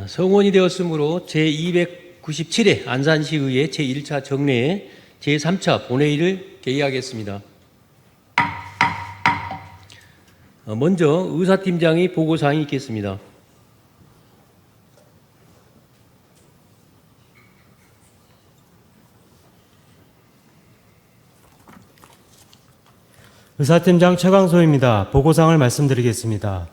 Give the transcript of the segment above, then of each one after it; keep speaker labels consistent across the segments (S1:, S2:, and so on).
S1: 성원이 되었으므로 제297회 안산시의회 제1차 정례 제3차 본회의를 개의하겠습니다. 먼저 의사팀장의 보고사항이 있겠습니다.
S2: 의사팀장 최광소입니다. 보고사항을 말씀드리겠습니다.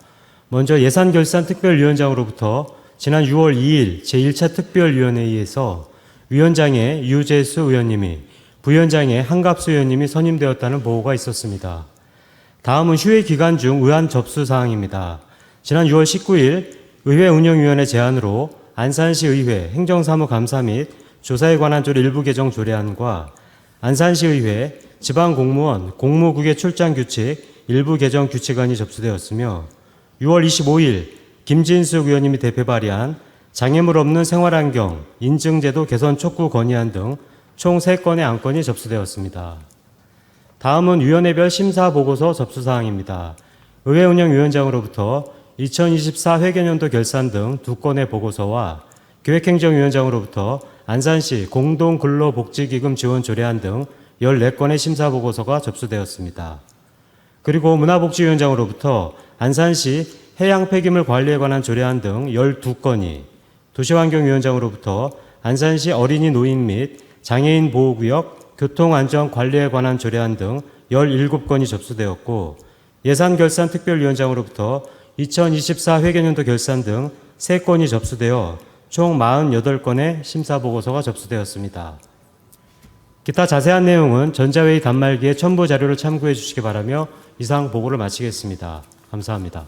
S2: 먼저 예산결산특별위원장으로부터 지난 6월 2일 제1차 특별위원회의에서 위원장에 유재수 의원님이, 부위원장에 한갑수 의원님이 선임되었다는 보고가 있었습니다. 다음은 휴회 기간 중 의안 접수 사항입니다. 지난 6월 19일 의회운영위원회 제안으로 안산시의회 행정사무감사 및 조사에 관한 조 일부 개정 조례안과 안산시의회 지방공무원 공무국외 출장 규칙 일부 개정 규칙안이 접수되었으며 6월 25일 김진숙 의원님이 대표 발의한 장애물 없는 생활환경 인증제도 개선 촉구 건의안 등 총 3건의 안건이 접수되었습니다. 다음은 위원회별 심사보고서 접수사항입니다. 의회운영위원장으로부터 2024 회계연도 결산 등 2건의 보고서와 기획행정위원장으로부터 안산시 공동근로복지기금 지원 조례안 등 14건의 심사보고서가 접수되었습니다. 그리고 문화복지위원장으로부터 안산시 해양폐기물 관리에 관한 조례안 등 12건이, 도시환경위원장으로부터 안산시 어린이 노인 및 장애인 보호구역 교통안전관리에 관한 조례안 등 17건이 접수되었고, 예산결산특별위원장으로부터 2024 회계연도 결산 등 3건이 접수되어 총 48건의 심사보고서가 접수되었습니다. 기타 자세한 내용은 전자회의 단말기에 첨부 자료를 참고해 주시기 바라며 이상 보고를 마치겠습니다. 감사합니다.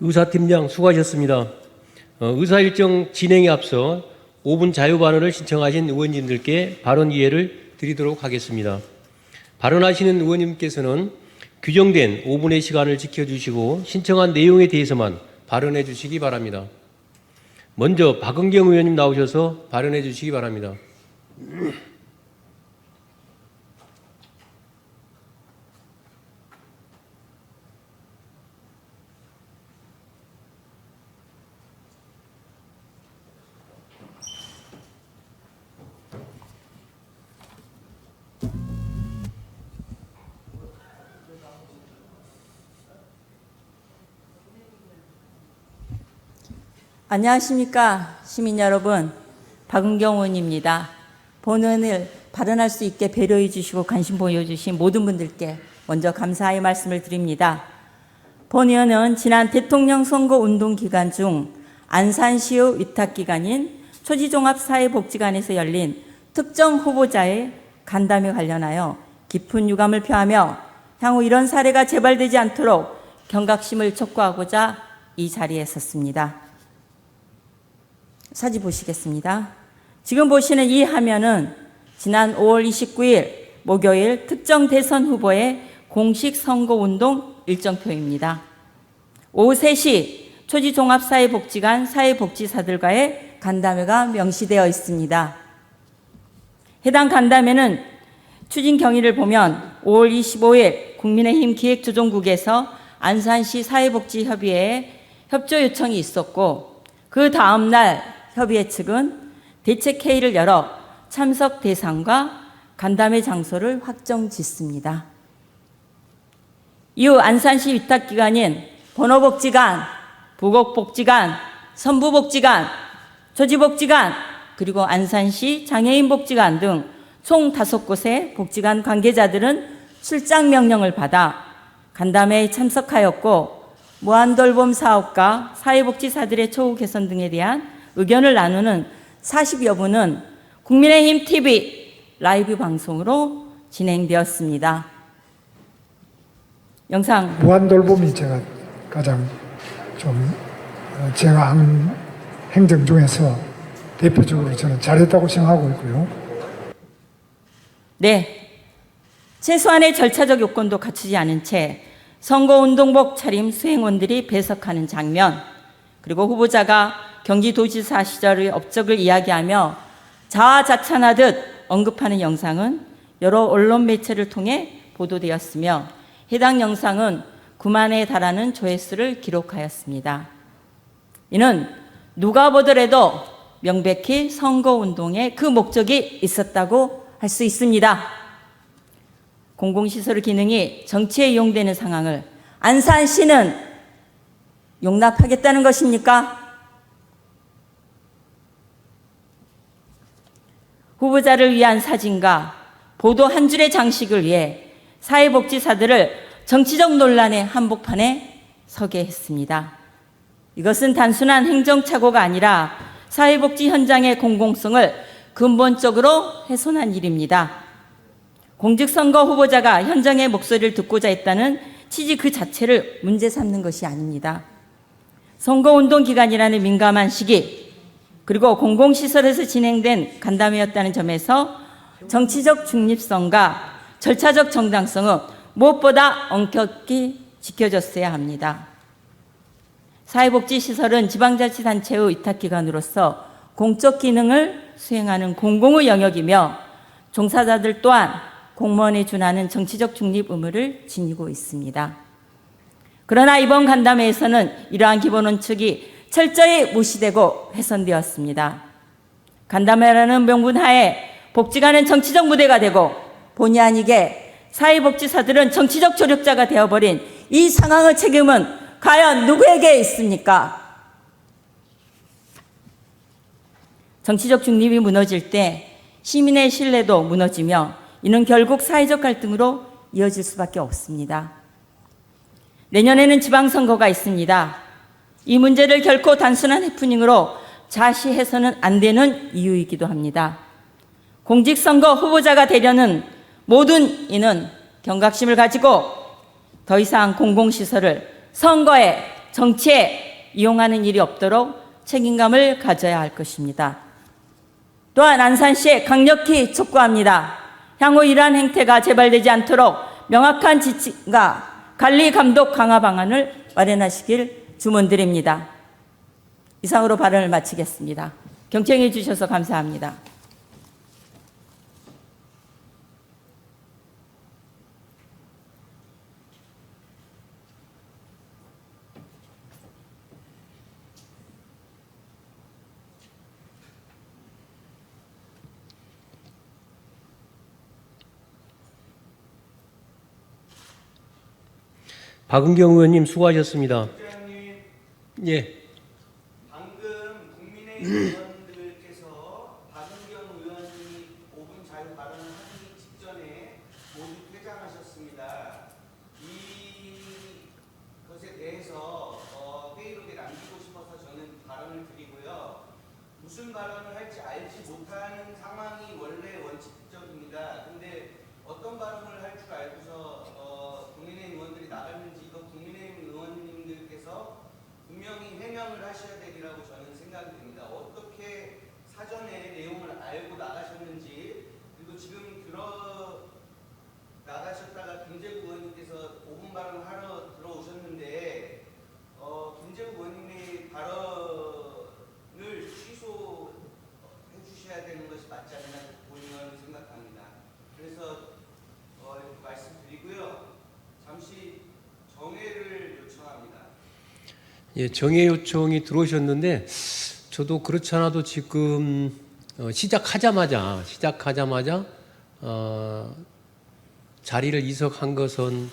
S1: 의사팀장 수고하셨습니다. 의사일정 진행에 앞서 5분 자유발언을 신청하신 의원님들께 발언 기회를 드리도록 하겠습니다. 발언하시는 의원님께서는 규정된 5분의 시간을 지켜주시고 신청한 내용에 대해서만 발언해 주시기 바랍니다. 먼저 박은경 의원님 나오셔서 발언해 주시기 바랍니다.
S3: 안녕하십니까 시민 여러분, 박은경 의원입니다. 본의원을 발언할 수 있게 배려해 주시고 관심 보여주신 모든 분들께 먼저 감사의 말씀을 드립니다. 본의원은 지난 대통령 선거 운동 기간 중 안산시의 위탁기관인 초지종합사회복지관에서 열린 특정 후보자의 간담회 관련하여 깊은 유감을 표하며 향후 이런 사례가 재발되지 않도록 경각심을 촉구하고자 이 자리에 섰습니다. 사진 보시겠습니다. 지금 보시는 이 화면은 지난 5월 29일 목요일 특정 대선 후보의 공식 선거운동 일정표입니다. 오후 3시 초지종합사회복지관 사회복지사들과의 간담회가 명시되어 있습니다. 해당 간담회는 추진 경위를 보면 5월 25일 국민의힘 기획조정국에서 안산시 사회복지협의회에 협조 요청이 있었고, 그 다음 날 협의회 측은 대책회의를 열어 참석 대상과 간담회 장소를 확정짓습니다. 이후 안산시 위탁기관인 번호복지관, 부곡복지관, 선부복지관, 조지복지관, 그리고 안산시 장애인복지관 등 총 5곳의 복지관 관계자들은 출장 명령을 받아 간담회에 참석하였고, 무한돌봄 사업과 사회복지사들의 처우 개선 등에 대한 의견을 나누는 40여 분은 국민의힘 TV 라이브 방송으로 진행되었습니다. 영상.
S4: 무한돌봄이 제가 가장 제가 한 행정 중에서 대표적으로 저는 잘했다고 생각하고 있고요.
S3: 네, 최소한의 절차적 요건도 갖추지 않은 채 선거운동복 차림 수행원들이 배석하는 장면, 그리고 후보자가 경기도지사 시절의 업적을 이야기하며 자화자찬하듯 언급하는 영상은 여러 언론 매체를 통해 보도되었으며 해당 영상은 9만에 달하는 조회수를 기록하였습니다. 이는 누가 보더라도 명백히 선거운동에 그 목적이 있었다고 할 수 있습니다. 공공시설 기능이 정치에 이용되는 상황을 안산시는 용납하겠다는 것입니까? 후보자를 위한 사진과 보도 한 줄의 장식을 위해 사회복지사들을 정치적 논란의 한복판에 서게 했습니다. 이것은 단순한 행정착오가 아니라 사회복지 현장의 공공성을 근본적으로 훼손한 일입니다. 공직선거 후보자가 현장의 목소리를 듣고자 했다는 취지 그 자체를 문제 삼는 것이 아닙니다. 선거운동 기간이라는 민감한 시기, 그리고 공공시설에서 진행된 간담회였다는 점에서 정치적 중립성과 절차적 정당성은 무엇보다 엄격히 지켜졌어야 합니다. 사회복지시설은 지방자치단체의 위탁기관으로서 공적 기능을 수행하는 공공의 영역이며 종사자들 또한 공무원에 준하는 정치적 중립 의무를 지니고 있습니다. 그러나 이번 간담회에서는 이러한 기본 원칙이 철저히 무시되고 훼손되었습니다. 간담회라는 명분 하에 복지관은 정치적 무대가 되고 본의 아니게 사회복지사들은 정치적 조력자가 되어버린 이 상황의 책임은 과연 누구에게 있습니까? 정치적 중립이 무너질 때 시민의 신뢰도 무너지며 이는 결국 사회적 갈등으로 이어질 수밖에 없습니다. 내년에는 지방선거가 있습니다. 이 문제를 결코 단순한 해프닝으로 좌시해서는 안 되는 이유이기도 합니다. 공직선거 후보자가 되려는 모든 이는 경각심을 가지고 더 이상 공공시설을 선거에, 정치에 이용하는 일이 없도록 책임감을 가져야 할 것입니다. 또한 안산시에 강력히 촉구합니다. 향후 이러한 행태가 재발되지 않도록 명확한 지침과 관리 감독 강화 방안을 마련하시길 주문드립니다. 이상으로 발언을 마치겠습니다. 경청해 주셔서 감사합니다.
S1: 박은경 의원님 수고하셨습니다. 예.
S5: 방금 국민의힘 의원들께서 박은경 의원님이 5분 자유 발언을 하기 직전에 모두 퇴장하셨습니다. 이것에 대해서 회의록에 남기고 싶어서 저는 발언을 드리고요. 무슨 발언을 할지 알지 못하는 상황이 원래 원칙적입니다. 근데 어떤 발언을 할 줄 알고서 국민의힘 의원들이 나갔는지 이거 국민의힘 의원님들께서 분명히 해명을 하셔야 되리라고 저는 생각이 듭니다. 어떻게 사전에 내용을 알고 나가셨는지, 그리고 지금 나가셨다가 김재국 의원님께서 5분 발언을 하러 들어오셨는데 김재국 의원님의 발언을 취소해 주셔야 되는 것이 맞지 않나 본의원은 생각합니다. 그래서 이렇게 말씀드리고요. 잠시 정회를 요청합니다.
S1: 예, 정회 요청이 들어오셨는데 저도 그렇지 않아도 지금 시작하자마자 자리를 이석한 것은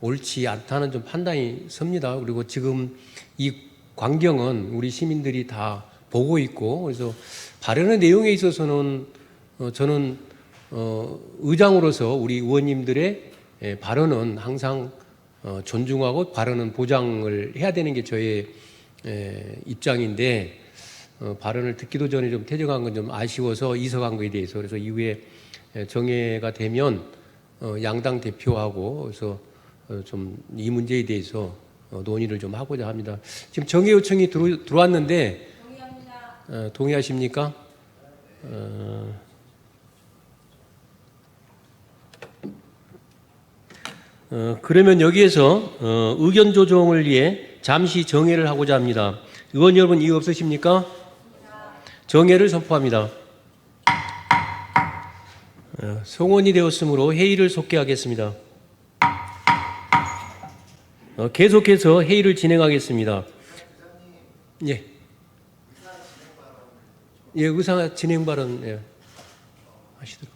S1: 옳지 않다는 좀 판단이 섭니다. 그리고 지금 이 광경은 우리 시민들이 다 보고 있고, 그래서 발언의 내용에 있어서는 저는 의장으로서 우리 의원님들의 발언은 항상 존중하고 발언은 보장을 해야 되는 게 저의 입장인데 발언을 듣기도 전에 좀 퇴정한 건 좀 아쉬워서 이석한 거에 대해서, 그래서 이후에 정회가 되면 양당 대표하고 그래서 좀 이 문제에 대해서 논의를 좀 하고자 합니다. 지금 정회 요청이 들어왔는데 동의합니다. 동의하십니까? 그러면 여기에서 의견 조정을 위해 잠시 정회를 하고자 합니다. 의원 여러분 이의 없으십니까? 정회를 선포합니다. 성원이 되었으므로 회의를 속개하겠습니다. 계속해서 회의를 진행하겠습니다. 예. 예, 의사 진행 발언 예. 하시도록.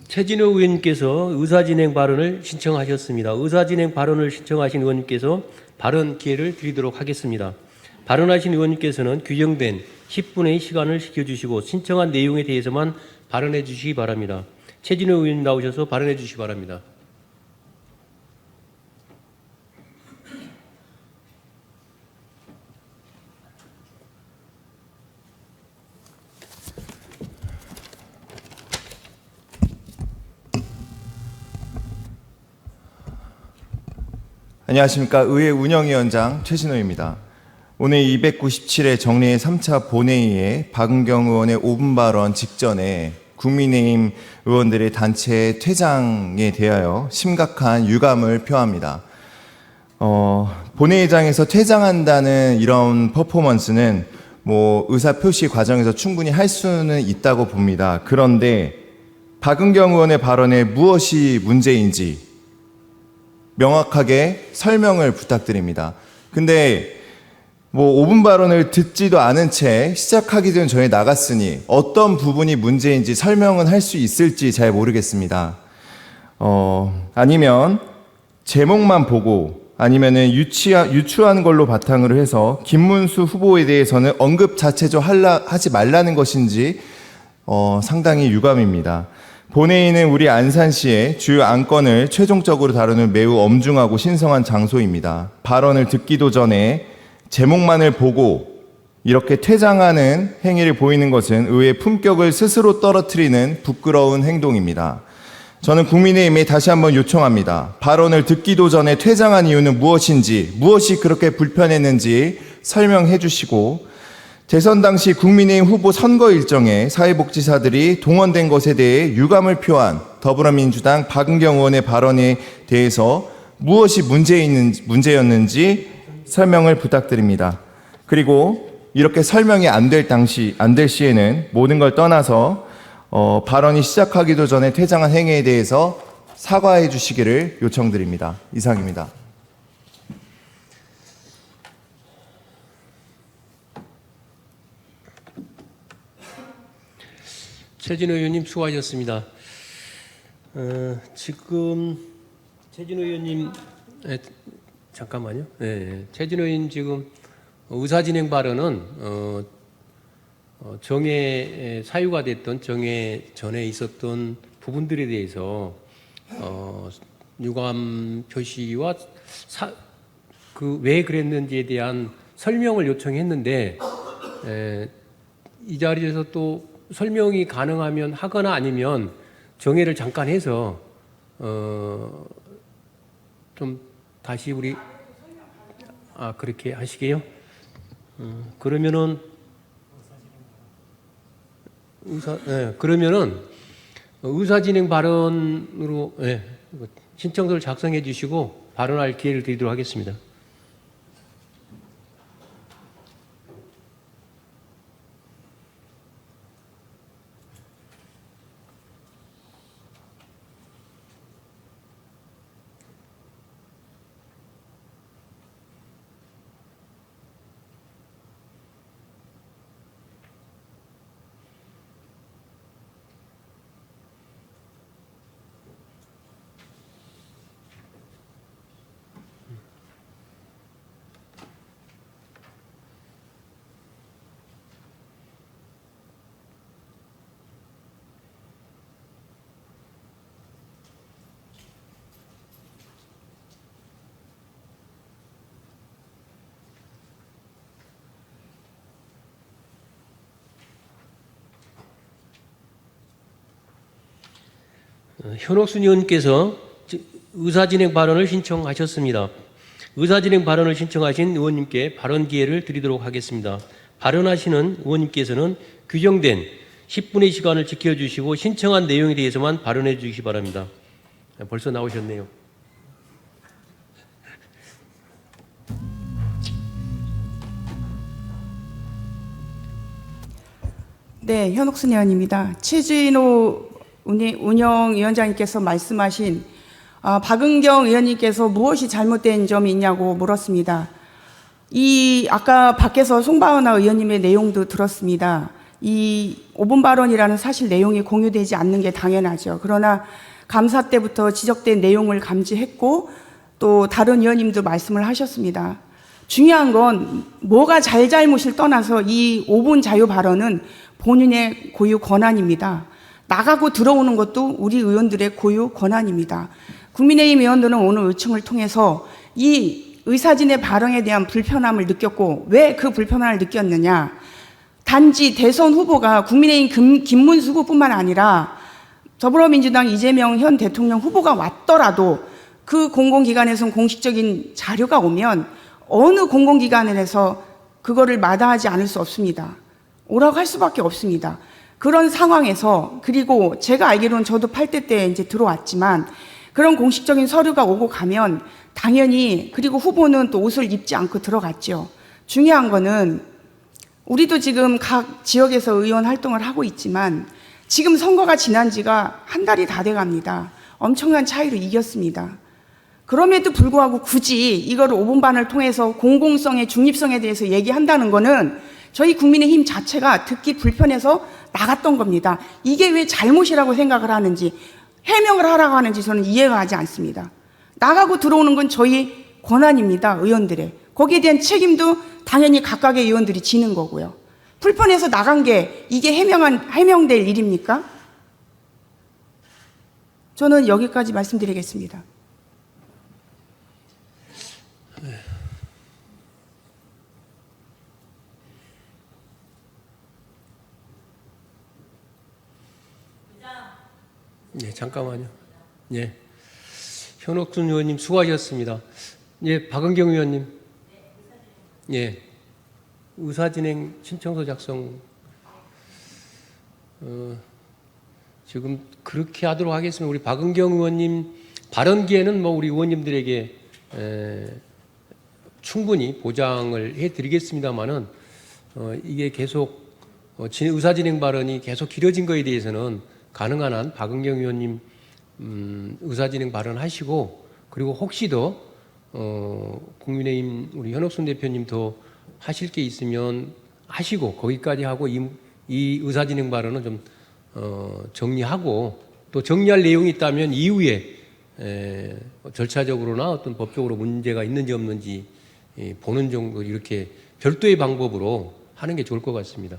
S1: 최진호 의원님께서 의사진행 발언을 신청하셨습니다. 의사진행 발언을 신청하신 의원님께서 발언 기회를 드리도록 하겠습니다. 발언하신 의원님께서는 규정된 10분의 시간을 지켜주시고 신청한 내용에 대해서만 발언해 주시기 바랍니다. 최진호 의원님 나오셔서 발언해 주시기 바랍니다.
S6: 안녕하십니까. 의회 운영위원장 최진호입니다. 오늘 297회 정례 3차 본회의에 박은경 의원의 5분 발언 직전에 국민의힘 의원들의 단체 퇴장에 대하여 심각한 유감을 표합니다. 본회의장에서 퇴장한다는 이런 퍼포먼스는 의사표시 과정에서 충분히 할 수는 있다고 봅니다. 그런데 박은경 의원의 발언에 무엇이 문제인지 명확하게 설명을 부탁드립니다. 근데 5분 발언을 듣지도 않은 채 시작하기 전에 나갔으니 어떤 부분이 문제인지 설명은 할 수 있을지 잘 모르겠습니다. 아니면 제목만 보고 아니면은 유추한 걸로 바탕으로 해서 김문수 후보에 대해서는 언급 자체조 하지 말라는 것인지 상당히 유감입니다. 본회의는 우리 안산시의 주요 안건을 최종적으로 다루는 매우 엄중하고 신성한 장소입니다. 발언을 듣기도 전에 제목만을 보고 이렇게 퇴장하는 행위를 보이는 것은 의회의 품격을 스스로 떨어뜨리는 부끄러운 행동입니다. 저는 국민의힘에 다시 한번 요청합니다. 발언을 듣기도 전에 퇴장한 이유는 무엇인지, 무엇이 그렇게 불편했는지 설명해 주시고 대선 당시 국민의힘 후보 선거 일정에 사회복지사들이 동원된 것에 대해 유감을 표한 더불어민주당 박은경 의원의 발언에 대해서 무엇이 문제였는지 설명을 부탁드립니다. 그리고 이렇게 설명이 안 될 시에는 모든 걸 떠나서 발언이 시작하기도 전에 퇴장한 행위에 대해서 사과해 주시기를 요청드립니다. 이상입니다.
S1: 최진호 의원님 수고하셨습니다. 지금 최진호 의원님 잠깐만요. 최진호 의원님 지금 의사진행 발언은 정회 사유가 됐던 정회 전에 있었던 부분들에 대해서 유감 표시와 왜 그랬는지에 대한 설명을 요청했는데 이 자리에서 또 설명이 가능하면 하거나 아니면 정회를 잠깐 해서 좀 다시 우리 그렇게 하시게요? 그러면은 그러면은 의사진행 발언으로 신청서를 작성해 주시고 발언할 기회를 드리도록 하겠습니다. 현옥순 의원께서 의사진행 발언을 신청하셨습니다. 의사진행 발언을 신청하신 의원님께 발언 기회를 드리도록 하겠습니다. 발언하시는 의원님께서는 규정된 10분의 시간을 지켜주시고 신청한 내용에 대해서만 발언해 주시기 바랍니다. 벌써 나오셨네요.
S7: 네, 현옥순 의원입니다. 최진호 운영위원장님께서 말씀하신 박은경 의원님께서 무엇이 잘못된 점이 있냐고 물었습니다. 아까 밖에서 송바은하 의원님의 내용도 들었습니다. 이 5분 발언이라는 사실 내용이 공유되지 않는 게 당연하죠. 그러나 감사 때부터 지적된 내용을 감지했고 또 다른 의원님도 말씀을 하셨습니다. 중요한 건 뭐가 잘잘못을 떠나서 이 5분 자유 발언은 본인의 고유 권한입니다. 나가고 들어오는 것도 우리 의원들의 고유 권한입니다. 국민의힘 의원들은 오늘 의청을 통해서 이 의사진의 발언에 대한 불편함을 느꼈고 왜 그 불편함을 느꼈느냐. 단지 대선 후보가 국민의힘 김문수 후보뿐만 아니라 더불어민주당 이재명 현 대통령 후보가 왔더라도 그 공공기관에서 공식적인 자료가 오면 어느 공공기관에서 그거를 마다하지 않을 수 없습니다. 오라고 할 수밖에 없습니다. 그런 상황에서 그리고 제가 알기로는 저도 8대 때 이제 들어왔지만 그런 공식적인 서류가 오고 가면 당연히 그리고 후보는 또 옷을 입지 않고 들어갔죠. 중요한 거는 우리도 지금 각 지역에서 의원 활동을 하고 있지만 지금 선거가 지난 지가 한 달이 다 돼 갑니다. 엄청난 차이로 이겼습니다. 그럼에도 불구하고 굳이 이거를 5분 반을 통해서 공공성의 중립성에 대해서 얘기한다는 거는 저희 국민의힘 자체가 듣기 불편해서 나갔던 겁니다. 이게 왜 잘못이라고 생각을 하는지 해명을 하라고 하는지 저는 이해가 가지 않습니다. 나가고 들어오는 건 저희 권한입니다. 의원들의. 거기에 대한 책임도 당연히 각각의 의원들이 지는 거고요. 불편해서 나간 게 이게 해명될 일입니까? 저는 여기까지 말씀드리겠습니다.
S1: 네, 잠깐만요. 예. 현옥순 의원님 수고하셨습니다. 예, 박은경 의원님. 예. 의사진행 신청서 작성, 지금 그렇게 하도록 하겠습니다. 우리 박은경 의원님 발언 기회는 뭐 우리 의원님들에게 충분히 보장을 해드리겠습니다만은, 이게 계속, 의사진행 발언이 계속 길어진 거에 대해서는 가능한 한 박은경 의원님 의사진행 발언하시고 그리고 혹시 더 국민의힘 우리 현옥순 대표님 더 하실 게 있으면 하시고 거기까지 하고 이 의사진행 발언은 좀 정리하고 또 정리할 내용이 있다면 이후에 절차적으로나 어떤 법적으로 문제가 있는지 없는지 보는 정도 이렇게 별도의 방법으로 하는 게 좋을 것 같습니다.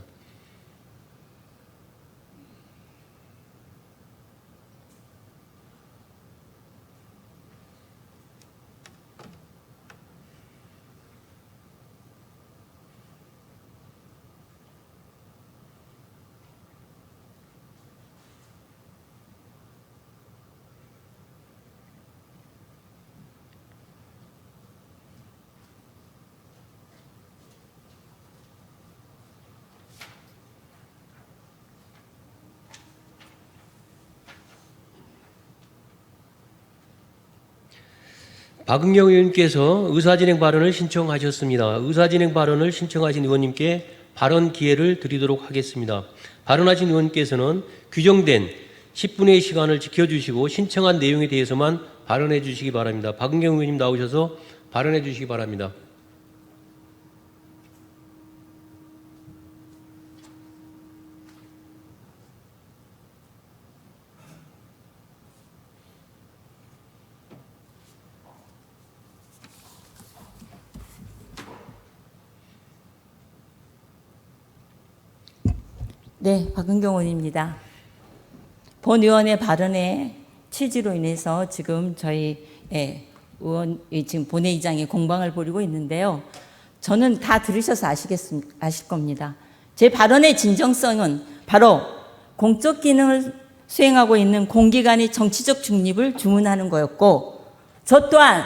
S1: 박은경 의원께서 의사진행 발언을 신청하셨습니다. 의사진행 발언을 신청하신 의원님께 발언 기회를 드리도록 하겠습니다. 발언하신 의원께서는 규정된 10분의 시간을 지켜주시고 신청한 내용에 대해서만 발언해 주시기 바랍니다. 박은경 의원님 나오셔서 발언해 주시기 바랍니다.
S3: 네, 박은경 의원입니다. 본 의원의 발언의 취지로 인해서 지금 저희 지금 본회의장에 공방을 벌이고 있는데요. 저는 다 들으셔서 아실 겁니다. 제 발언의 진정성은 바로 공적 기능을 수행하고 있는 공기관의 정치적 중립을 주문하는 거였고, 저 또한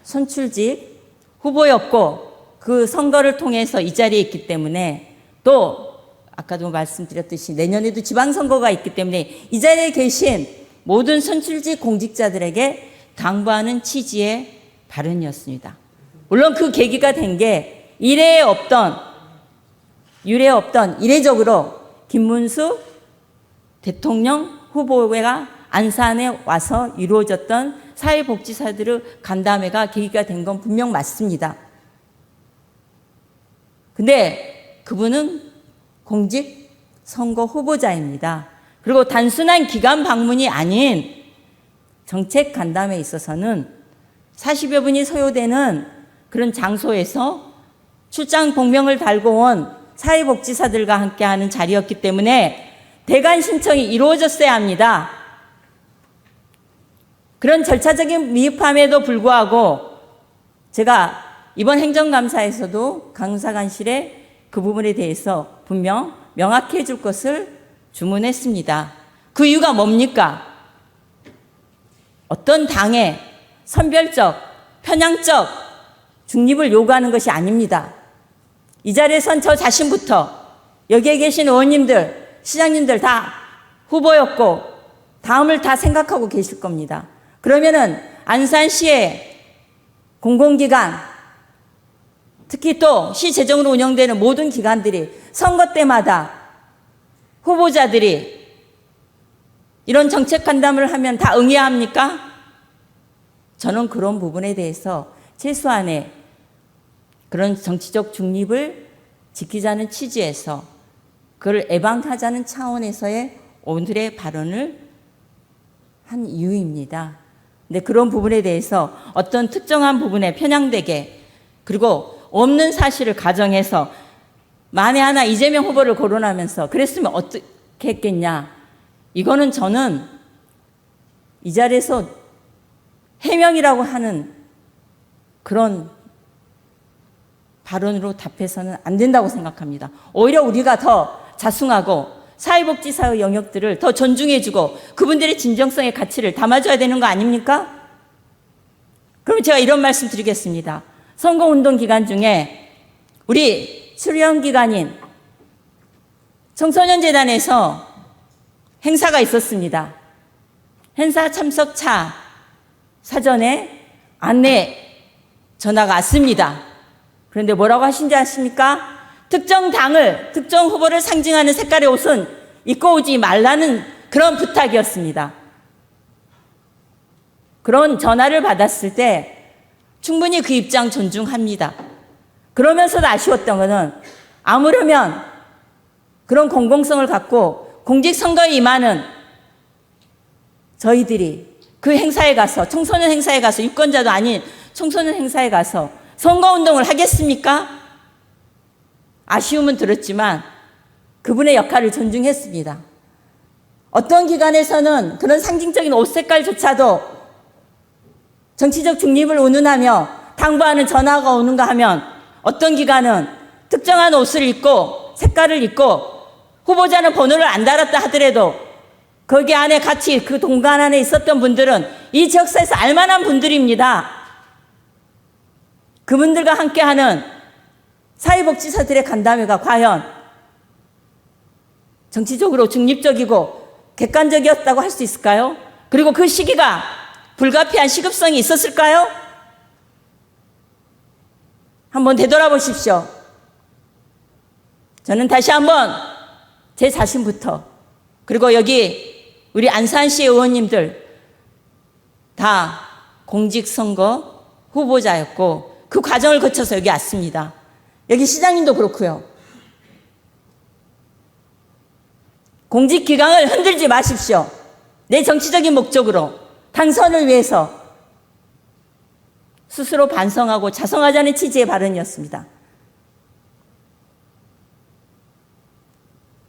S3: 선출직 후보였고 그 선거를 통해서 이 자리에 있기 때문에, 또 아까도 말씀드렸듯이 내년에도 지방선거가 있기 때문에 이 자리에 계신 모든 선출직 공직자들에게 당부하는 취지의 발언이었습니다. 물론 그 계기가 된 게 유례 없던 이례적으로 김문수 대통령 후보가 안산에 와서 이루어졌던 사회복지사들의 간담회가 계기가 된 건 분명 맞습니다. 근데 그분은 공직 선거 후보자입니다. 그리고 단순한 기관 방문이 아닌 정책 간담회에 있어서는 40여 분이 소요되는 그런 장소에서 출장 복명을 달고 온 사회복지사들과 함께하는 자리였기 때문에 대관 신청이 이루어졌어야 합니다. 그런 절차적인 미흡함에도 불구하고 제가 이번 행정감사에서도 감사관실에 그 부분에 대해서 분명 명확히 해줄 것을 주문했습니다. 그 이유가 뭡니까? 어떤 당의 선별적, 편향적 중립을 요구하는 것이 아닙니다. 이 자리에선 저 자신부터 여기에 계신 의원님들, 시장님들 다 후보였고 다음을 다 생각하고 계실 겁니다. 그러면은 안산시의 공공기관, 특히 또 시 재정으로 운영되는 모든 기관들이 선거 때마다 후보자들이 이런 정책 간담을 하면 다 응해야 합니까? 저는 그런 부분에 대해서 최소한의 그런 정치적 중립을 지키자는 취지에서 그걸 예방하자는 차원에서의 오늘의 발언을 한 이유입니다. 근데 그런 부분에 대해서 어떤 특정한 부분에 편향되게, 그리고 없는 사실을 가정해서 만에 하나 이재명 후보를 거론하면서 그랬으면 어떻게 했겠냐. 이거는 저는 이 자리에서 해명이라고 하는 그런 발언으로 답해서는 안 된다고 생각합니다. 오히려 우리가 더 자숭하고 사회복지사의 영역들을 더 존중해주고 그분들의 진정성의 가치를 담아줘야 되는 거 아닙니까? 그럼 제가 이런 말씀 드리겠습니다. 선거운동 기간 중에 우리 수련기관인 청소년재단에서 행사가 있었습니다. 행사 참석차 사전에 안내 전화가 왔습니다. 그런데 뭐라고 하신지 아십니까? 특정 당을, 특정 후보를 상징하는 색깔의 옷은 입고 오지 말라는 그런 부탁이었습니다. 그런 전화를 받았을 때 충분히 그 입장 존중합니다. 그러면서도 아쉬웠던 것은 아무려면 그런 공공성을 갖고 공직선거에 임하는 저희들이 그 행사에 가서, 청소년 행사에 가서, 유권자도 아닌 청소년 행사에 가서 선거운동을 하겠습니까? 아쉬움은 들었지만 그분의 역할을 존중했습니다. 어떤 기관에서는 그런 상징적인 옷 색깔조차도 정치적 중립을 운운하며 당부하는 전화가 오는가 하면, 어떤 기관은 특정한 옷을 입고 색깔을 입고 후보자는 번호를 안 달았다 하더라도 거기 안에 같이 그 동간 안에 있었던 분들은 이 지역사에서 알만한 분들입니다. 그분들과 함께하는 사회복지사들의 간담회가 과연 정치적으로 중립적이고 객관적이었다고 할 수 있을까요? 그리고 그 시기가 불가피한 시급성이 있었을까요? 한번 되돌아보십시오. 저는 다시 한번 제 자신부터, 그리고 여기 우리 안산시 의원님들 다 공직선거 후보자였고 그 과정을 거쳐서 여기 왔습니다. 여기 시장님도 그렇고요. 공직기강을 흔들지 마십시오. 내 정치적인 목적으로 당선을 위해서 스스로 반성하고 자성하자는 취지의 발언이었습니다.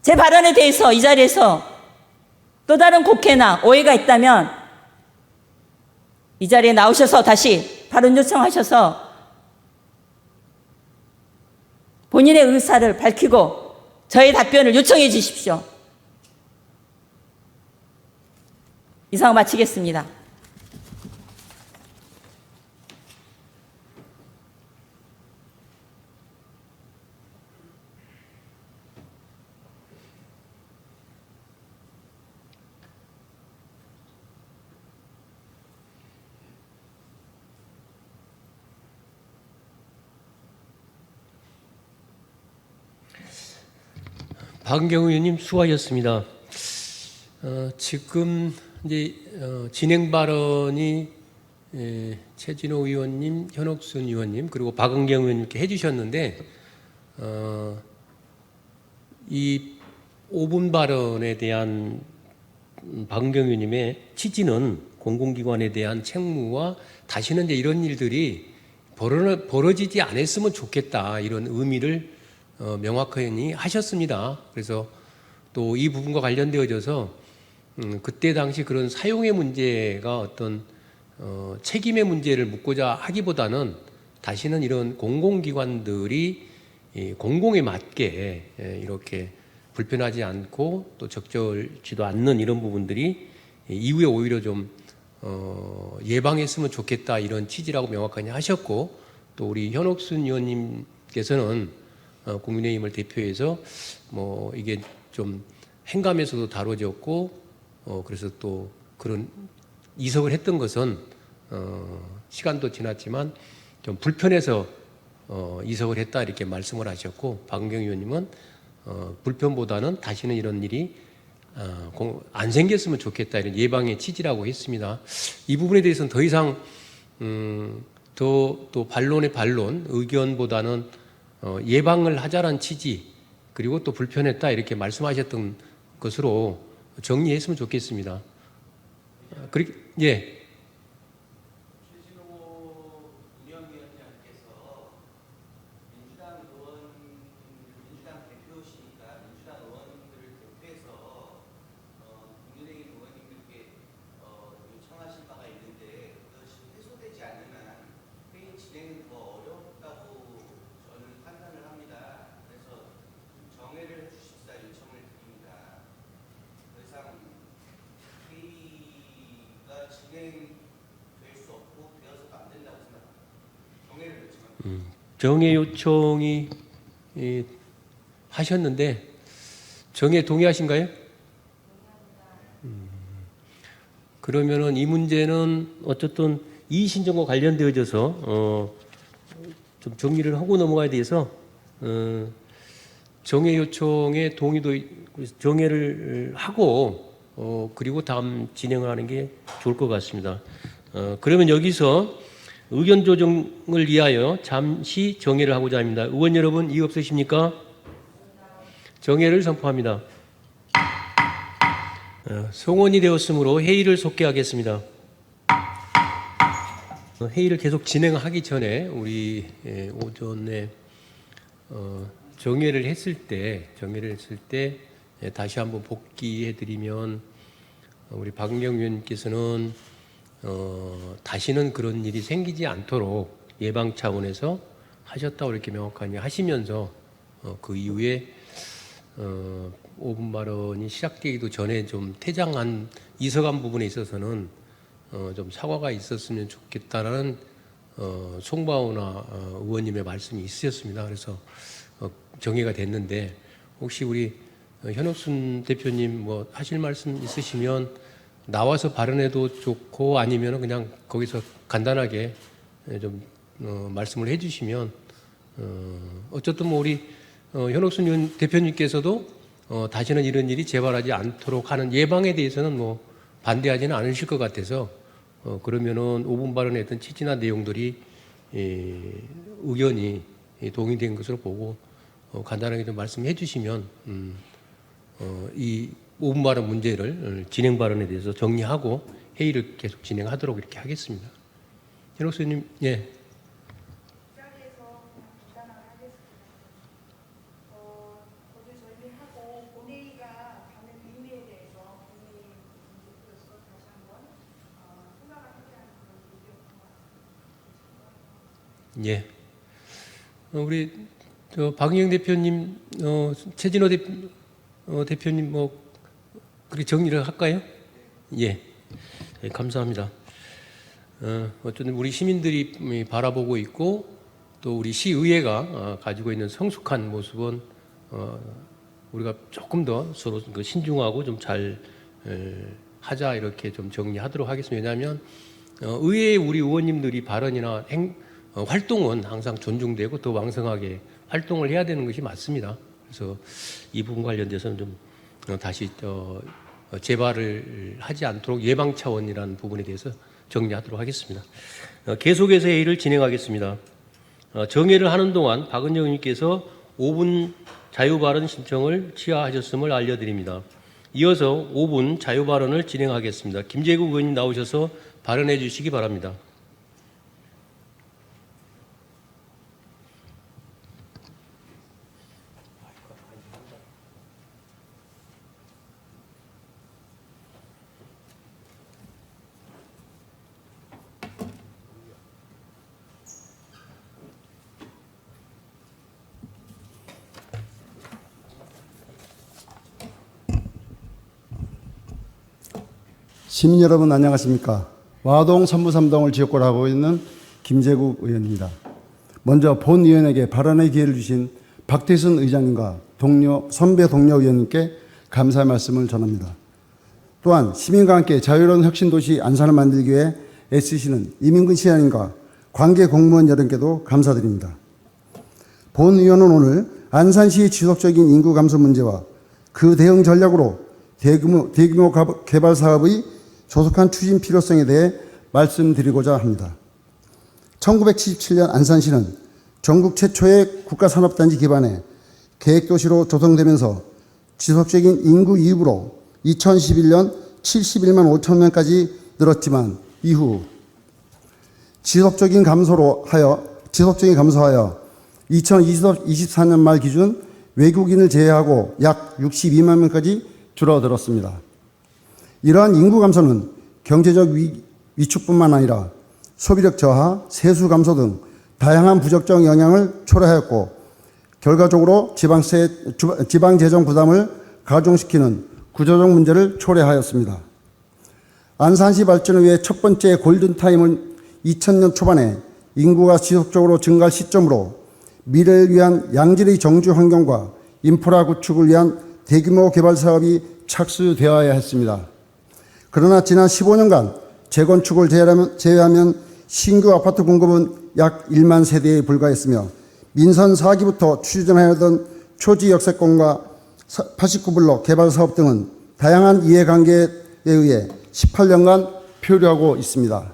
S3: 제 발언에 대해서 이 자리에서 또 다른 곡해나 오해가 있다면 이 자리에 나오셔서 다시 발언 요청하셔서 본인의 의사를 밝히고 저의 답변을 요청해 주십시오. 이상 마치겠습니다.
S1: 박은경 의원님 수고하셨습니다. 지금 이제 진행 발언이 최진호 의원님, 현옥순 의원님 그리고 박은경 의원님께 해주셨는데 이 5분 발언에 대한 박은경 의원님의 취지는 공공기관에 대한 책무와 다시는 이제 이런 일들이 벌어지지 않았으면 좋겠다 이런 의미를 명확히 하셨습니다. 그래서 또 이 부분과 관련되어져서 그때 당시 그런 사용의 문제가 어떤 책임의 문제를 묻고자 하기보다는 다시는 이런 공공기관들이 공공에 맞게 이렇게 불편하지 않고 또 적절치도 않는 이런 부분들이 이후에 오히려 좀 예방했으면 좋겠다 이런 취지라고 명확하게 하셨고 또 우리 현옥순 의원님께서는 국민의힘을 대표해서 뭐 이게 좀 행감에서도 다뤄졌고 그래서 또 그런 이석을 했던 것은 시간도 지났지만 좀 불편해서 이석을 했다 이렇게 말씀을 하셨고 박은경 의원님은 불편보다는 다시는 이런 일이 안 생겼으면 좋겠다 이런 예방의 취지라고 했습니다. 이 부분에 대해서는 더 이상 또 반론의 반론 의견보다는 예방을 하자란 취지 그리고 또 불편했다 이렇게 말씀하셨던 것으로 정리했으면 좋겠습니다. 예.
S5: 최진호 운영위원장께서 민주당 대표시니까 민주당 의원들을 대표해서 국민의힘 의원님들께 요청하신 바가 있는데 그것이 해소되지 않는 한 회의 진행은 더 어렵다고 저는 판단을 합니다. 그래서 정회를 해주십사 요청을 드립니다. 더 이상 회의가 진행될 수 없고 되어서도 안 된다고 생각합니다. 정회를 요청합니다.
S1: 정해 요청이 하셨는데 정해 동의하신가요? 그러면은 이 문제는 어쨌든 이의 신청과 관련되어져서 좀 정리를 하고 넘어가야 돼서 정해 요청에 동의도 정해를 하고 그리고 다음 진행을 하는 게 좋을 것 같습니다. 그러면 여기서 의견 조정을 위하여 잠시 정해를 하고자 합니다. 의원 여러분 이의 없으십니까? 정해를 선포합니다. 성원이 되었으므로 회의를 속개하겠습니다. 회의를 계속 진행하기 전에 우리 오전에 정회를 했을 때 다시 한번 복귀해드리면 우리 박은경 의원님께서는 다시는 그런 일이 생기지 않도록 예방 차원에서 하셨다고 이렇게 명확하게 하시면서 그 이후에 5분 발언이 시작되기도 전에 좀 퇴장한 이석한 부분에 있어서는 좀 사과가 있었으면 좋겠다라는 송바오나 의원님의 말씀이 있으셨습니다. 그래서 정의가 됐는데 혹시 우리 현옥순 대표님 뭐 하실 말씀 있으시면 나와서 발언해도 좋고 아니면 그냥 거기서 간단하게 좀 말씀을 해주시면 어쨌든 뭐 우리 현옥순 대표님께서도 다시는 이런 일이 재발하지 않도록 하는 예방에 대해서는 뭐 반대하지는 않으실 것 같아서 그러면은 5분 발언에 했던 취지나 내용들이 의견이 동의된 것으로 보고 간단하게 좀 말씀해 주시면 이 5분 발언 문제를 진행 발언에 대해서 정리하고 회의를 계속 진행하도록 이렇게 하겠습니다. 현옥수님, 예. 예. 우리 박은경 대표님, 최진호 대표님 뭐 그렇게 정리를 할까요? 예. 예, 감사합니다. 어쨌든 우리 시민들이 바라보고 있고 또 우리 시의회가 가지고 있는 성숙한 모습은 우리가 조금 더 서로 그 신중하고 좀 잘 하자 이렇게 좀 정리하도록 하겠습니다. 왜냐하면 의회의 우리 의원님들이 발언이나 활동은 항상 존중되고 더 왕성하게 활동을 해야 되는 것이 맞습니다. 그래서 이 부분 관련돼서는 좀 다시 재발을 하지 않도록 예방 차원이라는 부분에 대해서 정리하도록 하겠습니다. 계속해서 회의를 진행하겠습니다. 정회를 하는 동안 박은정 의원님께서 5분 자유발언 신청을 취하하셨음을 알려드립니다. 이어서 5분 자유발언을 진행하겠습니다. 김재국 의원님 나오셔서 발언해 주시기 바랍니다.
S8: 시민 여러분 안녕하십니까. 와동 선부3동을 지역구로 하고 있는 김재국 의원입니다. 먼저 본 의원에게 발언의 기회를 주신 박태순 의장님과 선배 동료 의원님께 감사의 말씀을 전합니다. 또한 시민과 함께 자유로운 혁신도시 안산을 만들기 위해 애쓰시는 이민근 시장님과 관계 공무원 여러분께도 감사드립니다. 본 의원은 오늘 안산시의 지속적인 인구 감소 문제와 그 대응 전략으로 대규모 개발 사업의 조속한 추진 필요성에 대해 말씀드리고자 합니다. 1977년 안산시는 전국 최초의 국가산업단지 기반의 계획도시로 조성되면서 지속적인 인구 이입으로 2011년 71만 5천 명까지 늘었지만 이후 지속적인 감소하여 2024년 말 기준 외국인을 제외하고 약 62만 명까지 줄어들었습니다. 이러한 인구 감소는 경제적 위축뿐만 아니라 소비력 저하, 세수 감소 등 다양한 부적정 영향을 초래하였고 결과적으로 지방재정 부담을 가중시키는 구조적 문제를 초래하였습니다. 안산시 발전을 위해 첫 번째 골든타임은 2000년 초반에 인구가 지속적으로 증가할 시점으로 미래를 위한 양질의 정주 환경과 인프라 구축을 위한 대규모 개발 사업이 착수되어야 했습니다. 그러나 지난 15년간 재건축을 제외하면 신규 아파트 공급은 약 1만 세대에 불과했으며 민선 4기부터 추진하였던 초지 역세권과 89블록 개발 사업 등은 다양한 이해관계에 의해 18년간 표류하고 있습니다.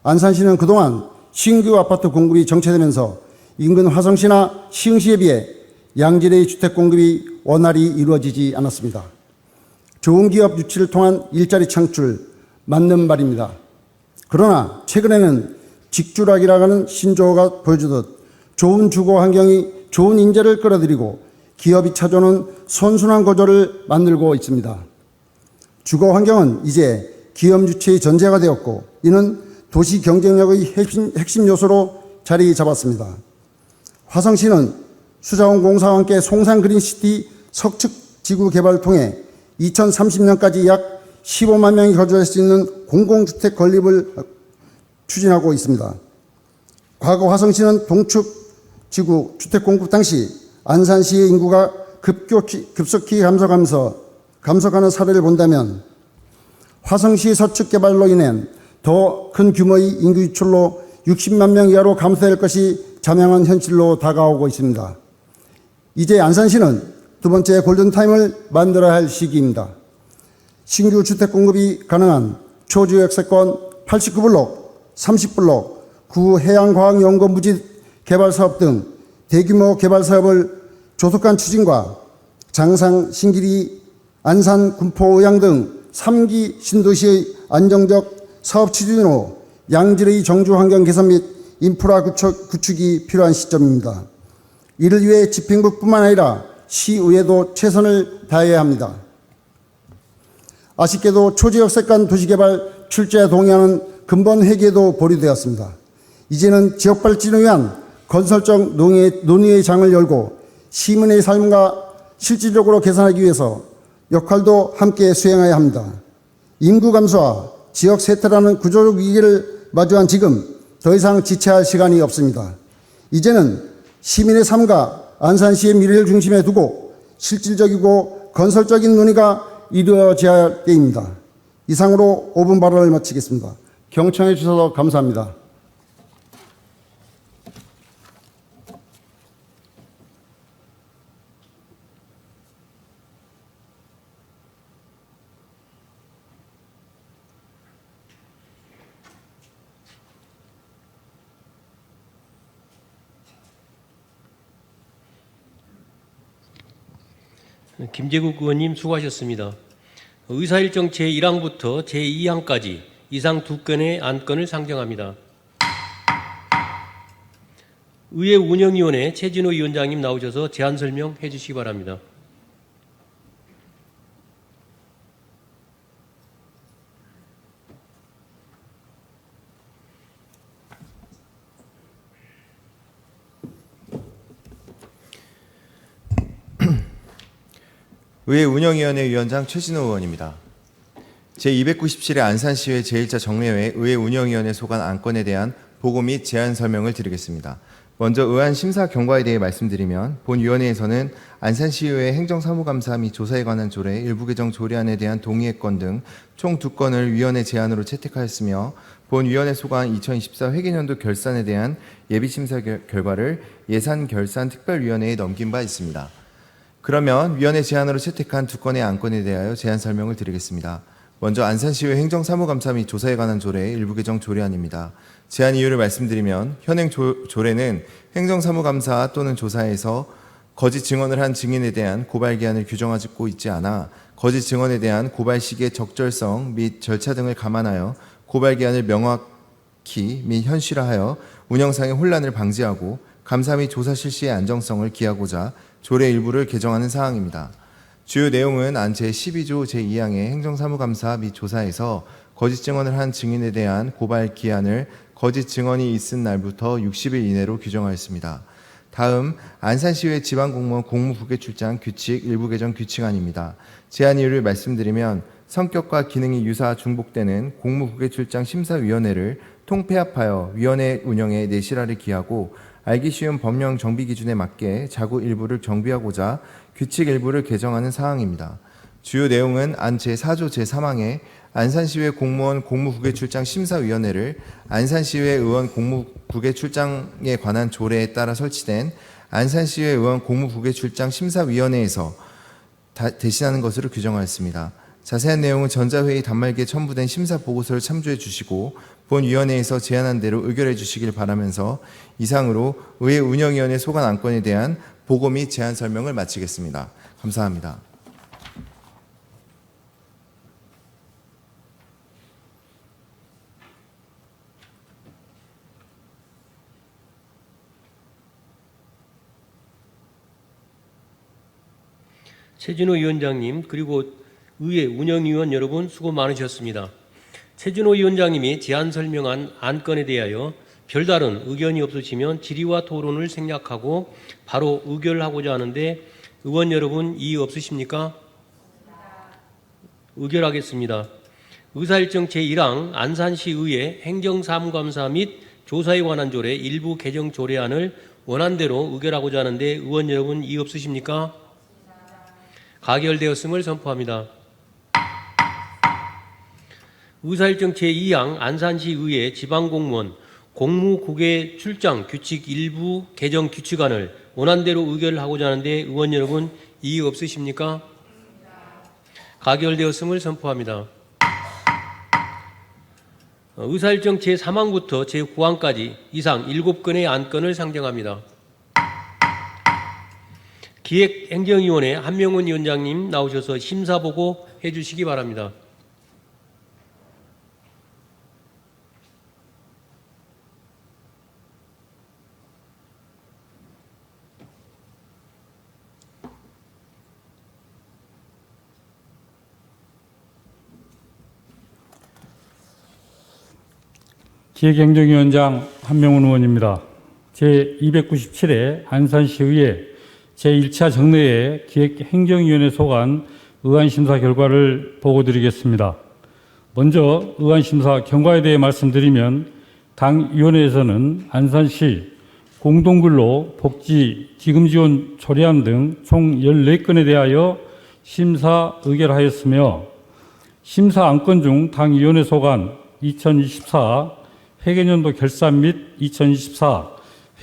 S8: 안산시는 그동안 신규 아파트 공급이 정체되면서 인근 화성시나 시흥시에 비해 양질의 주택 공급이 원활히 이루어지지 않았습니다. 좋은 기업 유치를 통한 일자리 창출, 맞는 말입니다. 그러나 최근에는 직주락이라고 하는 신조어가 보여주듯 좋은 주거 환경이 좋은 인재를 끌어들이고 기업이 찾아오는 선순환 구조를 만들고 있습니다. 주거 환경은 이제 기업 유치의 전제가 되었고 이는 도시 경쟁력의 핵심 요소로 자리 잡았습니다. 화성시는 수자원 공사와 함께 송산 그린시티 석축 지구 개발을 통해 2030년까지 약 15만 명이 거주할 수 있는 공공주택 건립을 추진하고 있습니다. 과거 화성시는 동축 지구 주택 공급 당시 안산시의 인구가 급속히 감소하는 사례를 본다면 화성시 서축 개발로 인한 더 큰 규모의 인구 유출로 60만 명 이하로 감소될 것이 자명한 현실로 다가오고 있습니다. 이제 안산시는 두 번째 골든타임을 만들어야 할 시기입니다. 신규 주택 공급이 가능한 초지 역세권 89블록, 30블록, 구해양과학연구 무지 개발 사업 등 대규모 개발 사업을 조속한 추진과 장상, 신길이, 안산, 군포, 의양 등 3기 신도시의 안정적 사업 추진으로 양질의 정주 환경 개선 및 인프라 구축이 필요한 시점입니다. 이를 위해 집행부뿐만 아니라 시의회도 최선을 다해야 합니다. 아쉽게도 초지역세권 도시개발 출제에 동의하는 근본 회계도 보류되었습니다. 이제는 지역 발전을 위한 건설적 논의의 장을 열고 시민의 삶과 실질적으로 개선하기 위해서 역할도 함께 수행해야 합니다. 인구 감소와 지역 쇠퇴라는 구조적 위기를 마주한 지금 더 이상 지체할 시간이 없습니다. 이제는 시민의 삶과 안산시의 미래를 중심에 두고 실질적이고 건설적인 논의가 이루어져야 할 때입니다. 이상으로 5분 발언을 마치겠습니다. 경청해 주셔서 감사합니다.
S1: 김재국 의원님 수고하셨습니다. 의사일정 제1항부터 제2항까지 이상 2건의 안건을 상정합니다. 의회 운영위원회 최진호 위원장님 나오셔서 제안 설명해 주시기 바랍니다.
S6: 의회 운영위원회 위원장 최진호 의원입니다. 제297회 안산시의회 제1차 정례회 의회 운영위원회 소관 안건에 대한 보고 및 제안 설명을 드리겠습니다. 먼저 의안 심사 경과에 대해 말씀드리면 본 위원회에서는 안산시의회 행정사무감사 및 조사에 관한 조례, 일부 개정 조례안에 대한 동의의 건 등 총 2건을 위원회 제안으로 채택하였으며 본 위원회 소관 2024 회계년도 결산에 대한 예비심사 결과를 예산결산특별위원회에 넘긴 바 있습니다. 그러면 위원회 제안으로 채택한 2건의 안건에 대하여 제안 설명을 드리겠습니다. 먼저 안산시의회 행정사무감사 및 조사에 관한 조례 일부 개정 조례안입니다. 제안 이유를 말씀드리면 현행 조례는 행정사무감사 또는 조사에서 거짓 증언을 한 증인에 대한 고발 기한을 규정하고 있지 않아 거짓 증언에 대한 고발 시기의 적절성 및 절차 등을 감안하여 고발 기한을 명확히 및 현실화하여 운영상의 혼란을 방지하고 감사 및 조사 실시의 안정성을 기하고자 조례 일부를 개정하는 사항입니다. 주요 내용은 안 제12조 제2항의 행정사무감사 및 조사에서 거짓 증언을 한 증인에 대한 고발 기한을 거짓 증언이 있은 날부터 60일 이내로 규정하였습니다. 다음 안산시의회 지방공무원 공무부계출장 규칙 일부 개정 규칙안입니다. 제안 이유를 말씀드리면 성격과 기능이 유사 중복되는 공무부계출장 심사위원회를 통폐합하여 위원회 운영에 내실화를 기하고 알기 쉬운 법령 정비 기준에 맞게 자구 일부를 정비하고자 규칙 일부를 개정하는 사항입니다. 주요 내용은 안 제4조 제3항에 안산시의회 공무원 공무부계출장 심사위원회를 안산시의회 의원 공무부계출장에 관한 조례에 따라 설치된 안산시의회 의원 공무부계출장 심사위원회에서 대신하는 것으로 규정하였습니다. 자세한 내용은 전자회의 단말기에 첨부된 심사 보고서를 참조해 주시고 본 위원회에서 제안한 대로 의결해 주시길 바라면서 이상으로 의회 운영위원회 소관 안건에 대한 보고 및 제안 설명을 마치겠습니다. 감사합니다.
S1: 최진호 위원장님 그리고 의회 운영위원 여러분 수고 많으셨습니다. 최진호 위원장님이 제안 설명한 안건에 대하여 별다른 의견이 없으시면 질의와 토론을 생략하고 바로 의결하고자 하는데 의원 여러분 이의 없으십니까? 의결하겠습니다. 의사일정 제1항 안산시의회 행정사무감사 및 조사에 관한 조례 일부 개정 조례안을 원안대로 의결하고자 하는데 의원 여러분 이의 없으십니까? 가결되었음을 선포합니다. 의사일정 제2항 안산시의회 지방공무원 공무국외 출장 규칙 일부 개정 규칙안을 원안대로 의결하고자 하는데 의원 여러분 이의 없으십니까? 가결되었음을 선포합니다. 의사일정 제3항부터 제9항까지 이상 7건의 안건을 상정합니다. 기획행정위원회 한명훈 위원장님 나오셔서 심사보고 해주시기 바랍니다.
S9: 기획행정위원장 한명훈 의원입니다. 제297회 안산시의회 제1차 정례회 기획행정위원회 소관 의안심사 결과를 보고드리겠습니다. 먼저 의안심사 경과에 대해 말씀드리면 당위원회에서는 안산시 공동근로 복지 기금 지원 조례안 등 총 14건에 대하여 심사 의결하였으며 심사 안건 중 당위원회 소관 2024 회계년도 결산 및 2024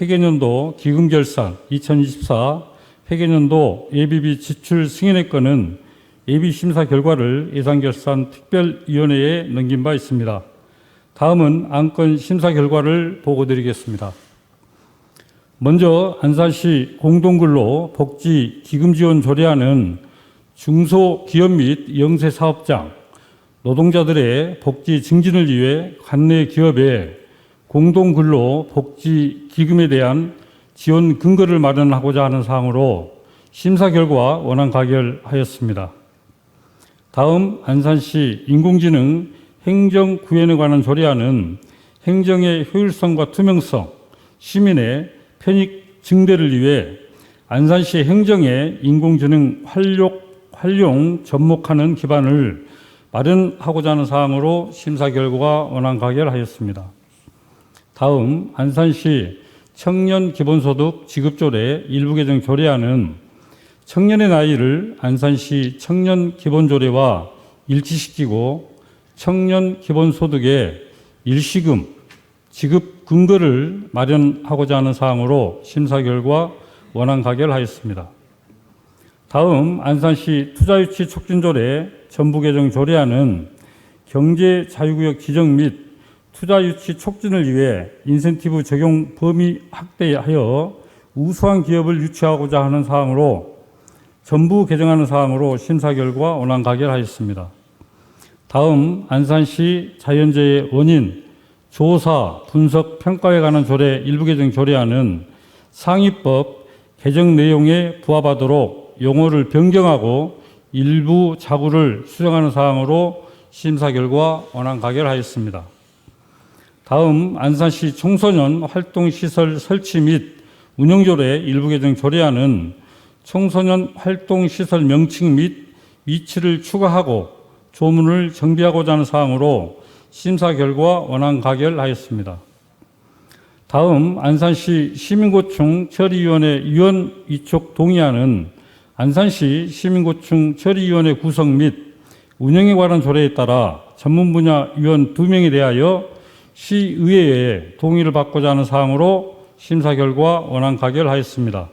S9: 회계년도 기금 결산, 2024 회계년도 예비비 지출 승인의 건은 예비 심사 결과를 예산결산 특별위원회에 넘긴 바 있습니다. 다음은 안건 심사 결과를 보고드리겠습니다. 먼저 안산시 공동근로 복지 기금 지원 조례안은 중소기업 및 영세사업장, 노동자들의 복지 증진을 위해 관내 기업에 공동근로 복지 기금에 대한 지원 근거를 마련하고자 하는 사항으로 심사 결과 원안 가결하였습니다. 다음 안산시 인공지능 행정구현에 관한 조례안은 행정의 효율성과 투명성, 시민의 편익 증대를 위해 안산시 행정의 인공지능 활용 접목하는 기반을 마련하고자 하는 사항으로 심사 결과가 원안 가결하였습니다. 다음 안산시 청년 기본소득 지급조례 일부 개정 조례안은 청년의 나이를 안산시 청년 기본조례와 일치시키고 청년 기본소득의 일시금 지급 근거를 마련하고자 하는 사항으로 심사 결과 원안 가결하였습니다. 다음 안산시 투자유치 촉진조례 전부 개정 조례안은 경제 자유구역 지정 및 투자유치 촉진을 위해 인센티브 적용 범위 확대하여 우수한 기업을 유치하고자 하는 사항으로 전부 개정하는 사항으로 심사 결과 원안 가결하였습니다. 다음 안산시 자연재해 원인 조사, 분석, 평가에 관한 조례 일부 개정 조례안은 상위법 개정 내용에 부합하도록 용어를 변경하고 일부 자구를 수정하는 사항으로 심사 결과 원안 가결하였습니다. 다음 안산시 청소년 활동시설 설치 및 운영조례 일부 개정 조례안은 청소년 활동시설 명칭 및 위치를 추가하고 조문을 정비하고자 하는 사항으로 심사 결과 원안 가결하였습니다. 다음 안산시 시민고충 처리위원회 위원 위촉 동의안은 안산시 시민고충 처리위원회 구성 및 운영에 관한 조례에 따라 전문 분야 위원 2명에 대하여 시의회의 동의를 받고자 하는 사항으로 심사 결과 원안 가결하였습니다.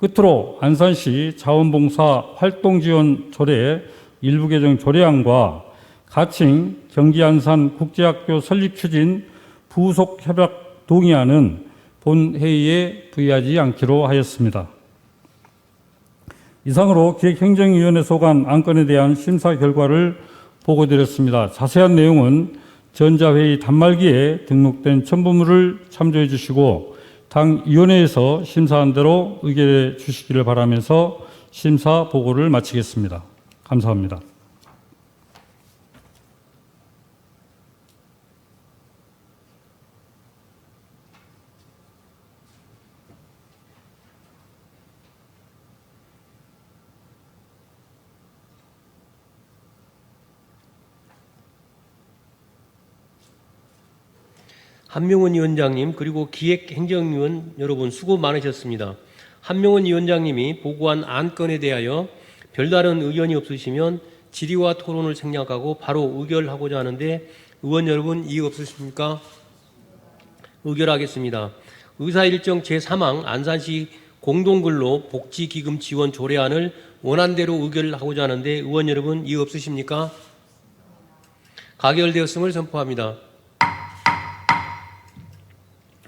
S9: 끝으로 안산시 자원봉사 활동지원 조례 일부 개정 조례안과 가칭 경기안산 국제학교 설립 추진 부속 협약 동의안은 본 회의에 부의하지 않기로 하였습니다. 이상으로 기획행정위원회 소관 안건에 대한 심사 결과를 보고드렸습니다. 자세한 내용은 전자회의 단말기에 등록된 첨부물을 참조해 주시고 당 위원회에서 심사한 대로 의결해 주시기를 바라면서 심사 보고를 마치겠습니다. 감사합니다.
S1: 한명원 위원장님 그리고 기획행정위원 여러분 수고 많으셨습니다. 한명원 위원장님이 보고한 안건에 대하여 별다른 의견이 없으시면 질의와 토론을 생략하고 바로 의결하고자 하는데 의원 여러분 이의 없으십니까? 의결하겠습니다. 의사일정 제3항 안산시 공동근로 복지기금 지원 조례안을 원안대로 의결하고자 하는데 의원 여러분 이의 없으십니까? 가결되었음을 선포합니다.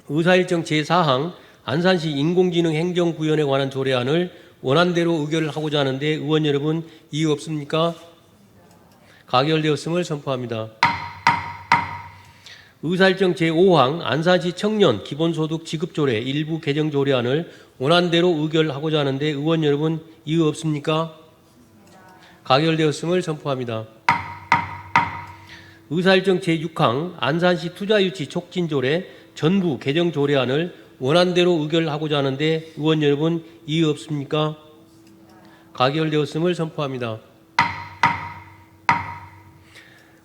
S1: 의사일정 제4항 안산시 인공지능 행정구현에 관한 조례안을 원안대로 의결하고자 하는데 의원 여러분 이의 없습니까? 가결되었음을 선포합니다. 의사일정 제5항 안산시 청년 기본소득 지급조례 일부 개정 조례안을 원안대로 의결하고자 하는데 의원 여러분 이의 없습니까? 가결되었음을 선포합니다. 의사일정 제6항 안산시 투자유치 촉진조례 전부 개정 조례안을 원안대로 의결하고자 하는데 의원 여러분 이의 없습니까? 가결되었음을 선포합니다.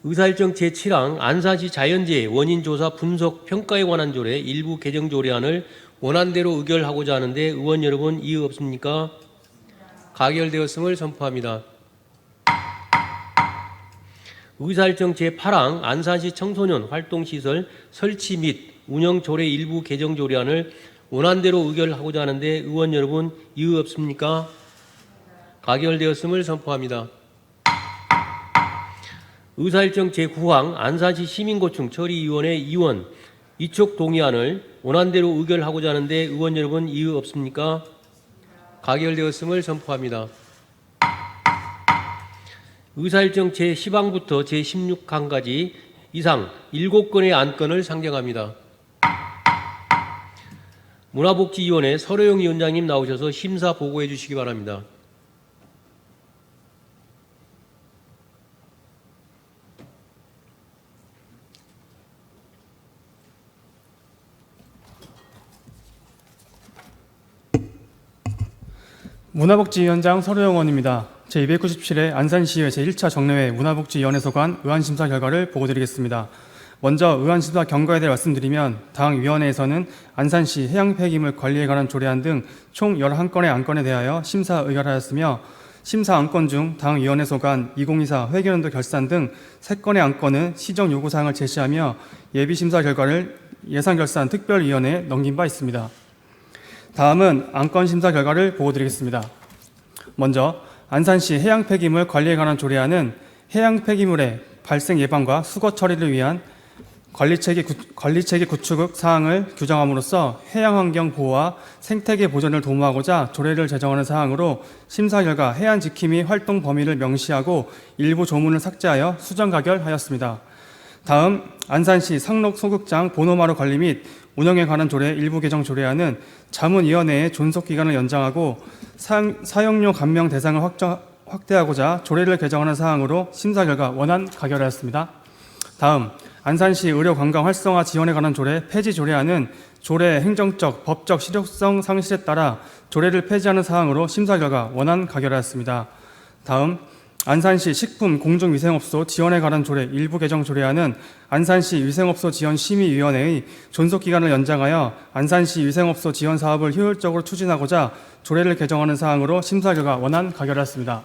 S1: 의사일정 제7항 안산시 자연재해 원인 조사 분석 평가에 관한 조례 일부 개정 조례안을 원안대로 의결하고자 하는데 의원 여러분 이의 없습니까? 가결되었음을 선포합니다. 의사일정 제8항 안산시 청소년 활동시설 설치 및 운영 조례 일부 개정 조례안을 원안대로 의결하고자 하는데 의원 여러분 이의 없습니까? 가결되었음을 선포합니다. 의사일정 제9항 안산시 시민고충 처리위원회 이원 이촉 동의안을 원안대로 의결하고자 하는데 의원 여러분 이의 없습니까? 가결되었음을 선포합니다. 의사일정 제10항부터 제16항까지 이상 7건의 안건을 상정합니다. 문화복지위원회 서로영 위원장님 나오셔서 심사 보고해 주시기 바랍니다.
S10: 문화복지위원장 서로영 의원입니다. 제297회 안산시의회 제1차 정례회 문화복지위원회 소관 의안심사 결과를 보고드리겠습니다. 먼저 의안심사 경과에 대해 말씀드리면 당 위원회에서는 안산시 해양 폐기물 관리에 관한 조례안 등 총 11건의 안건에 대하여 심사 의결하였으며 심사 안건 중 당 위원회 소관 2024 회계연도 결산 등 3건의 안건은 시정 요구사항을 제시하며 예비심사 결과를 예산결산 특별위원회에 넘긴 바 있습니다. 다음은 안건 심사 결과를 보고드리겠습니다. 먼저 안산시 해양 폐기물 관리에 관한 조례안은 해양 폐기물의 발생 예방과 수거 처리를 위한 관리체계 구축 사항을 규정함으로써 해양환경 보호와 생태계 보존을 도모하고자 조례를 제정하는 사항으로 심사 결과 해안 지킴이 활동 범위를 명시하고 일부 조문을 삭제하여 수정 가결하였습니다. 다음 안산시 상록 소극장 보노마루 관리 및 운영에 관한 조례 일부 개정 조례안은 자문위원회의 존속기간을 연장하고 사용료 감면 대상을 확대하고자 조례를 개정하는 사항으로 심사 결과 원안 가결하였습니다. 다음 안산시 의료관광 활성화 지원에 관한 조례 폐지 조례안은 조례 행정적, 법적 실효성 상실에 따라 조례를 폐지하는 사항으로 심사 결과 원안 가결하였습니다. 다음 안산시 식품 공중위생업소 지원에 관한 조례 일부 개정 조례안은 안산시 위생업소 지원 심의위원회의 존속기간을 연장하여 안산시 위생업소 지원 사업을 효율적으로 추진하고자 조례를 개정하는 사항으로 심사 결과 원안 가결하였습니다.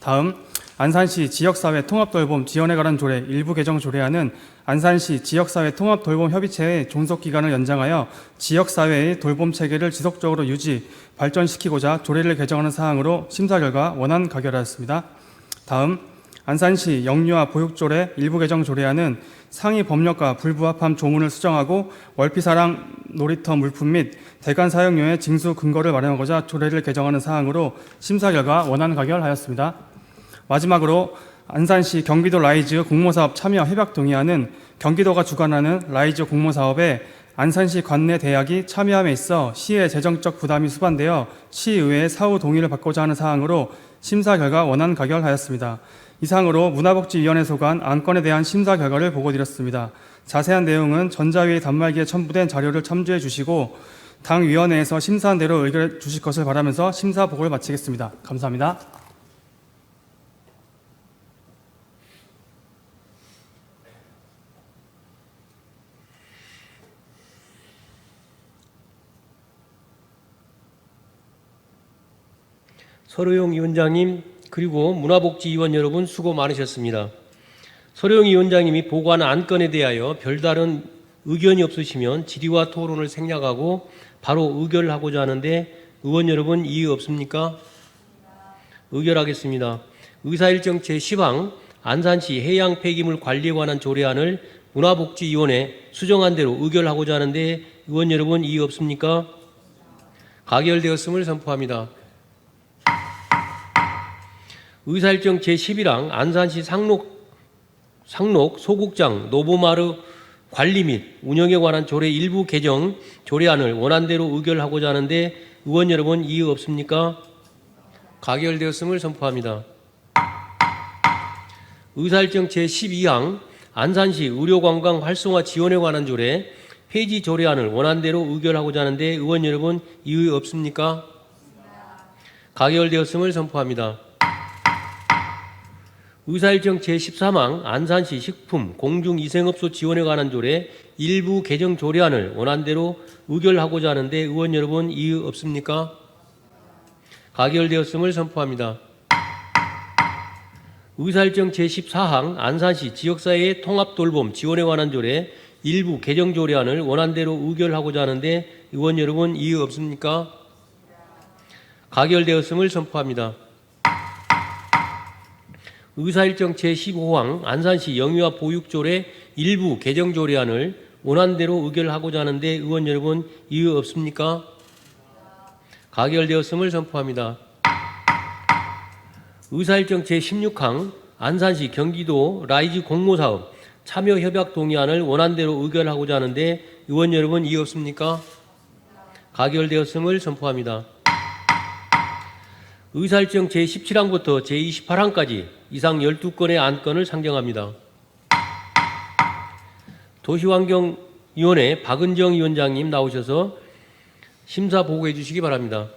S10: 다음 안산시 지역사회 통합돌봄 지원에 관한 조례 일부 개정 조례안은 안산시 지역사회 통합돌봄협의체의 존속기간을 연장하여 지역사회의 돌봄체계를 지속적으로 유지, 발전시키고자 조례를 개정하는 사항으로 심사 결과 원안 가결하였습니다. 다음 안산시 영유아 보육조례 일부 개정 조례안은 상위 법령과 불부합함 조문을 수정하고 월피사랑 놀이터 물품 및 대관 사용료의 징수 근거를 마련하고자 조례를 개정하는 사항으로 심사 결과 원안 가결하였습니다. 마지막으로 안산시 경기도 라이즈 공모사업 참여 협약 동의안은 경기도가 주관하는 라이즈 공모사업에 안산시 관내 대학이 참여함에 있어 시의 재정적 부담이 수반되어 시의회의 사후 동의를 받고자 하는 사항으로 심사 결과 원안 가결하였습니다. 이상으로 문화복지위원회 소관 안건에 대한 심사 결과를 보고드렸습니다. 자세한 내용은 전자회의 단말기에 첨부된 자료를 참조해 주시고 당 위원회에서 심사한 대로 의결해 주실 것을 바라면서 심사 보고를 마치겠습니다. 감사합니다.
S1: 서로영 위원장님 그리고 문화복지위원 여러분 수고 많으셨습니다. 서로영 위원장님이 보고한 안건에 대하여 별다른 의견이 없으시면 질의와 토론을 생략하고 바로 의결하고자 하는데 의원 여러분 이의 없습니까? 의결하겠습니다. 의사일정 제10항 안산시 해양 폐기물 관리에 관한 조례안을 문화복지위원회 수정한 대로 의결하고자 하는데 의원 여러분 이의 없습니까? 가결되었음을 선포합니다. 의사일정 제11항 안산시 상록 소국장 노보마루 관리 및 운영에 관한 조례 일부 개정 조례안을 원안대로 의결하고자 하는데 의원 여러분 이의 없습니까? 가결되었음을 선포합니다. 의사일정 제12항 안산시 의료관광 활성화 지원에 관한 조례 폐지 조례안을 원안대로 의결하고자 하는데 의원 여러분 이의 없습니까? 가결되었음을 선포합니다. 의사일정 제13항 안산시 식품 공중위생업소 지원에 관한 조례 일부 개정 조례안을 원안대로 의결하고자 하는데 의원 여러분 이의 없습니까? 가결되었음을 선포합니다. 의사일정 제14항 안산시 지역사회의 통합돌봄 지원에 관한 조례 일부 개정 조례안을 원안대로 의결하고자 하는데 의원 여러분 이의 없습니까? 가결되었음을 선포합니다. 의사일정 제15항 안산시 영유아 보육조례 일부 개정 조례안을 원안대로 의결하고자 하는데 의원 여러분 이의 없습니까? 가결되었음을 선포합니다. 의사일정 제16항 안산시 경기도 라이즈 공모사업 참여협약 동의안을 원안대로 의결하고자 하는데 의원 여러분 이의 없습니까? 가결되었음을 선포합니다. 의사일정 제17항부터 제28항까지 이상 12건의 안건을 상정합니다. 도시환경위원회 박은정 위원장님 나오셔서 심사 보고해 주시기 바랍니다.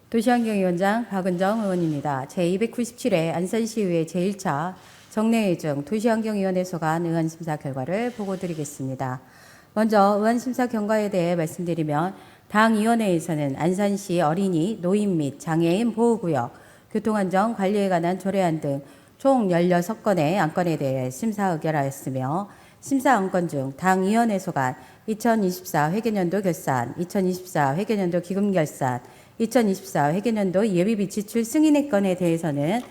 S11: 도시환경위원장 박은정 의원입니다. 제297회 안산시의회 제1차 정례회 중 도시환경위원회 소관 의원심사 결과를 보고드리겠습니다. 먼저 의원심사 경과에 대해 말씀드리면 당위원회에서는 안산시 어린이, 노인 및 장애인 보호구역, 교통안전 관리에 관한 조례안 등 총 16건의 안건에 대해 심사 의결하였으며 심사 안건 중 당위원회 소관 2024 회계년도 결산, 2024 회계년도 기금 결산, 2024 회계년도 예비비 지출 승인의 건에 대해서는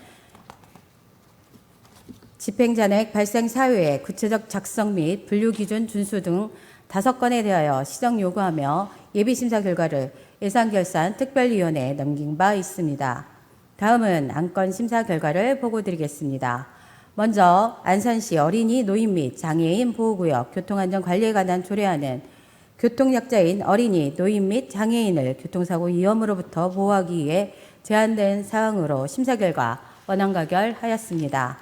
S11: 집행잔액 발생 사유의 구체적 작성 및 분류 기준 준수 등 5건에 대하여 시정 요구하며 예비심사 결과를 예산결산 특별위원회에 넘긴 바 있습니다. 다음은 안건 심사 결과를 보고드리겠습니다. 먼저 안산시 어린이, 노인 및 장애인 보호구역 교통안전 관리에 관한 조례안은 교통약자인 어린이, 노인 및 장애인을 교통사고 위험으로부터 보호하기 위해 제한된 사항으로 심사 결과 원안 가결하였습니다.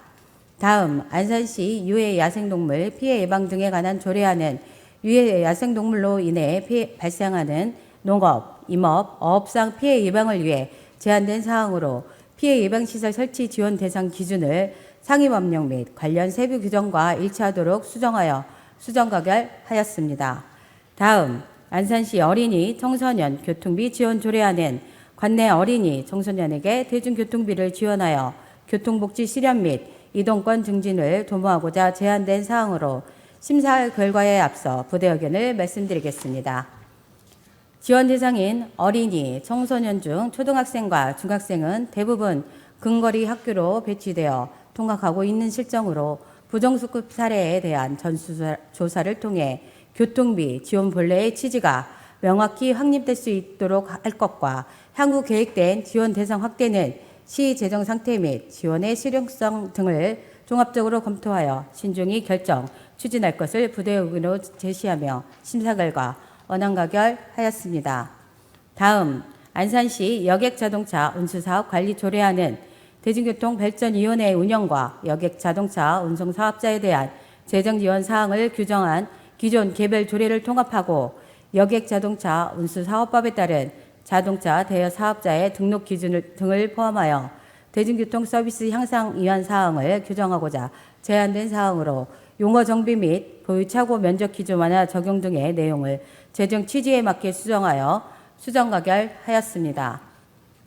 S11: 다음 안산시 유해 야생동물 피해 예방 등에 관한 조례안은 유해 야생동물로 인해 발생하는 농업, 임업, 어업상 피해 예방을 위해 제한된 사항으로 피해 예방시설 설치 지원 대상 기준을 상위법령 및 관련 세부 규정과 일치하도록 수정하여 수정 가결하였습니다. 다음 안산시 어린이 청소년 교통비 지원 조례안은 관내 어린이 청소년에게 대중교통비를 지원하여 교통복지 실현 및 이동권 증진을 도모하고자 제한된 사항으로 심사 결과에 앞서 부대 의견을 말씀드리겠습니다. 지원 대상인 어린이, 청소년 중 초등학생과 중학생은 대부분 근거리 학교로 배치되어 통학하고 있는 실정으로 부정수급 사례에 대한 전수조사를 통해 교통비 지원 본래의 취지가 명확히 확립될 수 있도록 할 것과 향후 계획된 지원 대상 확대는 시 재정 상태 및 지원의 실용성 등을 종합적으로 검토하여 신중히 결정, 추진할 것을 부대 의견으로 제시하며 심사 결과 원안 가결하였습니다. 다음 안산시 여객자동차 운수사업 관리 조례안은 대중교통발전위원회 운영과 여객자동차 운송사업자에 대한 재정지원 사항을 규정한 기존 개별 조례를 통합하고 여객자동차 운수사업법에 따른 자동차 대여 사업자의 등록 기준 등을 포함하여 대중교통 서비스 향상 위한 사항을 규정하고자 제한된 사항으로 용어 정비 및 보유차고 면적 기준 완화 적용 등의 내용을 재정 취지에 맞게 수정하여 수정 가결하였습니다.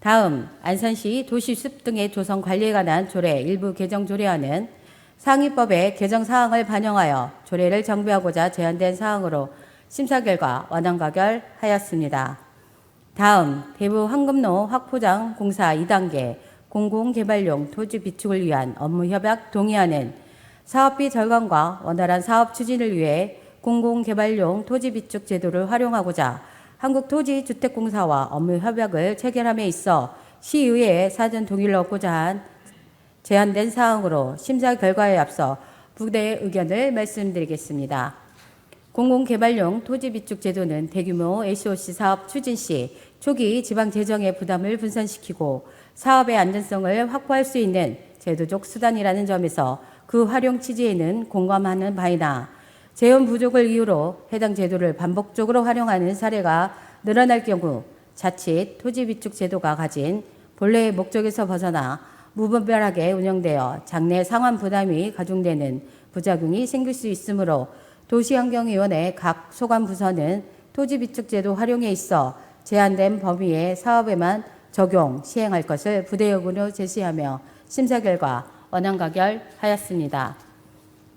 S11: 다음 안산시 도시숲 등의 조성 관리에 관한 조례 일부 개정 조례안은 상위법의 개정 사항을 반영하여 조례를 정비하고자 제한된 사항으로 심사 결과 원안 가결하였습니다. 다음 대부 황금로 확포장 공사 2단계 공공개발용 토지 비축을 위한 업무협약 동의안은 사업비 절감과 원활한 사업 추진을 위해 공공개발용 토지 비축 제도를 활용하고자 한국토지주택공사와 업무협약을 체결함에 있어 시의회에 사전 동의를 얻고자 한 제한된 사항으로 심사 결과에 앞서 부대의 의견을 말씀드리겠습니다. 공공개발용 토지비축 제도는 대규모 SOC 사업 추진 시 초기 지방 재정의 부담을 분산시키고 사업의 안전성을 확보할 수 있는 제도적 수단이라는 점에서 그 활용 취지에는 공감하는 바이나 재원 부족을 이유로 해당 제도를 반복적으로 활용하는 사례가 늘어날 경우 자칫 토지비축 제도가 가진 본래의 목적에서 벗어나 무분별하게 운영되어 장래 상환 부담이 가중되는 부작용이 생길 수 있으므로 도시환경위원회 각 소관부서는 토지비축제도 활용에 있어 제한된 범위의 사업에만 적용, 시행할 것을 부대역으로 제시하며 심사 결과 원안가결하였습니다.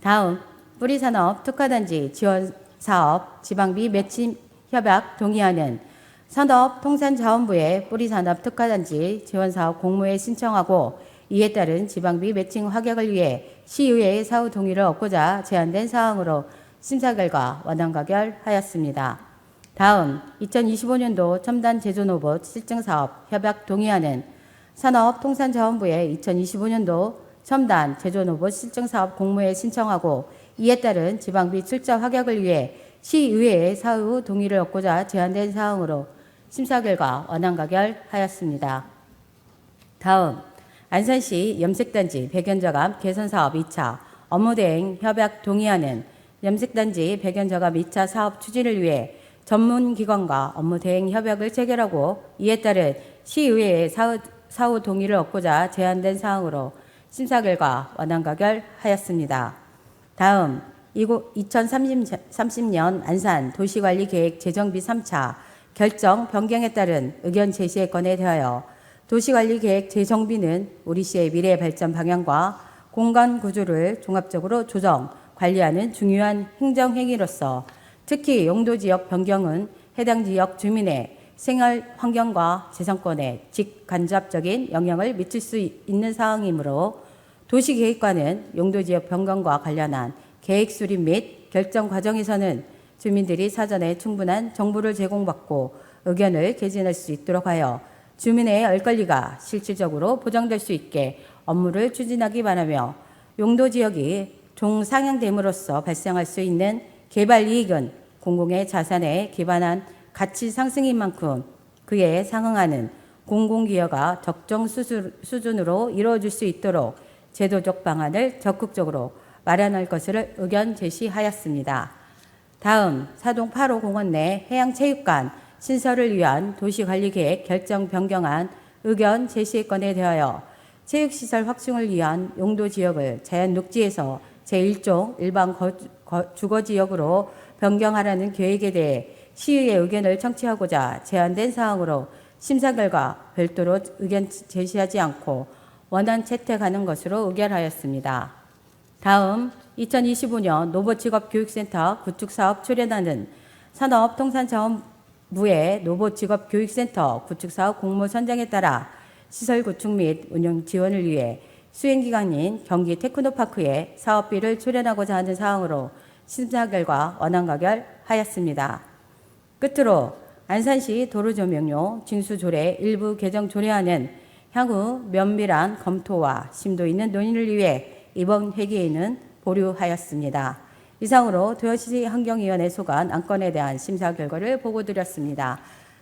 S11: 다음 뿌리산업 특화단지 지원사업 지방비 매칭 협약 동의안은 산업통상자원부에 뿌리산업 특화단지 지원사업 공모에 신청하고 이에 따른 지방비 매칭 확약을 위해 시의회의 사후 동의를 얻고자 제안된 사항으로 심사 결과 원안가결하였습니다. 다음 2025년도 첨단 제조로봇 실증사업 협약 동의안은 산업통상자원부에 2025년도 첨단 제조로봇 실증사업 공모에 신청하고 이에 따른 지방비 출자 확약을 위해 시의회의 사후 동의를 얻고자 제안된 사항으로 심사 결과 원안가결하였습니다. 다음 안산시 염색단지 백연저감 개선사업 2차 업무대행 협약 동의안은 염색단지 백연저감 2차 사업 추진을 위해 전문기관과 업무대행 협약을 체결하고 이에 따른 시의회의 사후 동의를 얻고자 제안된 사항으로 심사 결과 원안가결하였습니다. 다음 2030년 안산 도시관리계획 재정비 3차 결정 변경에 따른 의견 제시에 건에 대하여 도시관리계획 재정비는 우리시의 미래 발전 방향과 공간 구조를 종합적으로 조정, 관리하는 중요한 행정행위로서 특히 용도지역 변경은 해당 지역 주민의 생활 환경과 재산권에 직간접적인 영향을 미칠 수 있는 사항이므로 도시계획과는 용도지역 변경과 관련한 계획 수립 및 결정 과정에서는 주민들이 사전에 충분한 정보를 제공받고 의견을 개진할 수 있도록 하여 주민의 알 권리가 실질적으로 보장될 수 있게 업무를 추진하기 바라며 용도지역이 종상향됨으로써 발생할 수 있는 개발 이익은 공공의 자산에 기반한 가치 상승인 만큼 그에 상응하는 공공기여가 적정 수준으로 이루어질 수 있도록 제도적 방안을 적극적으로 마련할 것을 의견 제시하였습니다. 다음 사동 8호 공원 내 해양체육관 신설을 위한 도시관리계획 결정 변경안 의견 제시 건에 대하여 체육시설 확충을 위한 용도지역을 자연녹지에서 제1종 일반 주거지역으로 변경하라는 계획에 대해 시의회 의견을 청취하고자 제안된 사항으로 심사 결과 별도로 의견 제시하지 않고 원안 채택하는 것으로 의결하였습니다. 다음 2025년 로봇직업교육센터 구축사업 출연하는 산업통상자원부의 로봇직업교육센터 구축사업 공모 선정에 따라 시설 구축 및 운영 지원을 위해 수행기관인 경기 테크노파크에 사업비를 출연하고자 하는 사항으로 심사 결과 원안가결하였습니다. 끝으로 안산시 도로조명료 징수조례 일부 개정 조례안은 향후 면밀한 검토와 심도 있는 논의를 위해 이번 회기에는 보류하였습니다. 이상으로 도시환경위원회 소관 안건에 대한 심사 결과를 보고드렸습니다.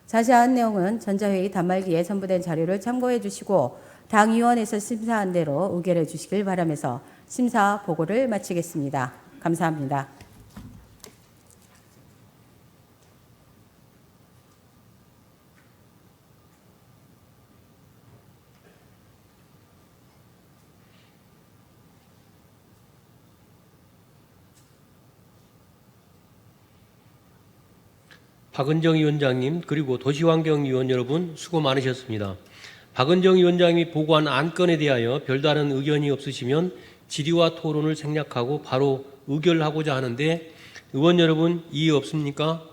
S11: 자세한 내용은 전자회의 단말기에 첨부된 자료를 참고해 주시고 당위원회에서 심사한 대로 의결해 주시길 바라면서 심사 보고를 마치겠습니다. 감사합니다.
S1: 박은정 위원장님 그리고 도시환경위원 여러분 수고 많으셨습니다. 박은정 위원장이 보고한 안건에 대하여 별다른 의견이 없으시면 질의와 토론을 생략하고 바로 의결하고자 하는데 의원 여러분 이의 없습니까?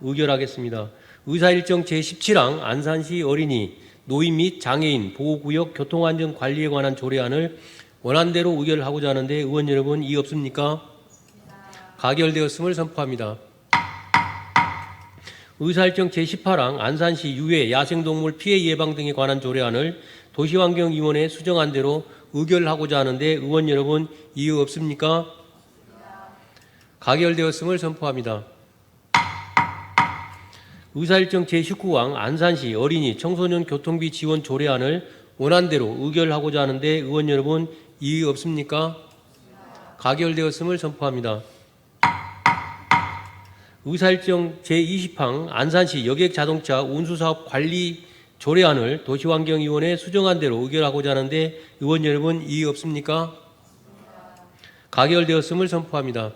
S1: 의결하겠습니다. 의사일정 제17항 안산시 어린이, 노인 및 장애인 보호구역 교통안전관리에 관한 조례안을 원안대로 의결하고자 하는데 의원 여러분 이의 없습니까? 가결되었음을 선포합니다. 의사일정 제18항 안산시 유해 야생동물 피해 예방 등에 관한 조례안을 도시환경위원회에 수정한 대로 의결하고자 하는데 의원 여러분 이의 없습니까? 가결되었음을 선포합니다. 의사일정 제19항 안산시 어린이 청소년 교통비 지원 조례안을 원안대로 의결하고자 하는데 의원 여러분 이의 없습니까? 가결되었음을 선포합니다. 의사일정 제20항 안산시 여객자동차 운수사업 관리 조례안을 도시환경위원회 수정한 대로 의결하고자 하는데 의원 여러분 이의 없습니까? 가결되었음을 선포합니다.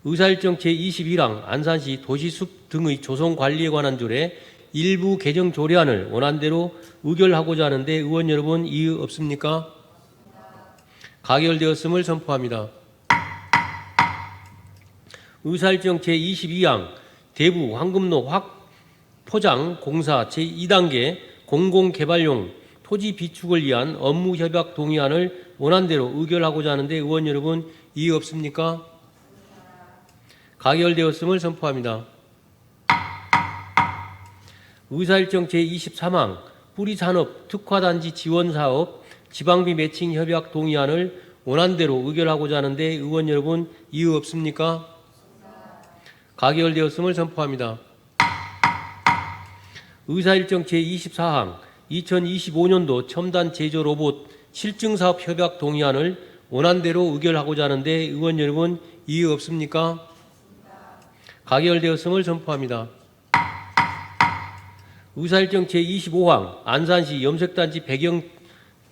S1: 의사일정 제21항 안산시 도시숲 등의 조성관리에 관한 조례 일부 개정 조례안을 원안대로 의결하고자 하는데 의원 여러분 이의 없습니까? 가결되었음을 선포합니다. 의사일정 제22항 대부 황금로 확포장 공사 제2단계 공공개발용 토지 비축을 위한 업무협약 동의안을 원안대로 의결하고자 하는데 의원 여러분 이의 없습니까? 가결되었음을 선포합니다. 의사일정 제23항 뿌리산업 특화단지 지원사업 지방비 매칭 협약 동의안을 원안대로 의결하고자 하는데 의원 여러분 이의 없습니까? 가결되었음을 선포합니다. 의사일정 제24항 2025년도 첨단 제조 로봇 실증사업 협약 동의안을 원안대로 의결하고자 하는데 의원 여러분 이의 없습니까? 가결되었음을 선포합니다. 의사일정 제25항 안산시 염색단지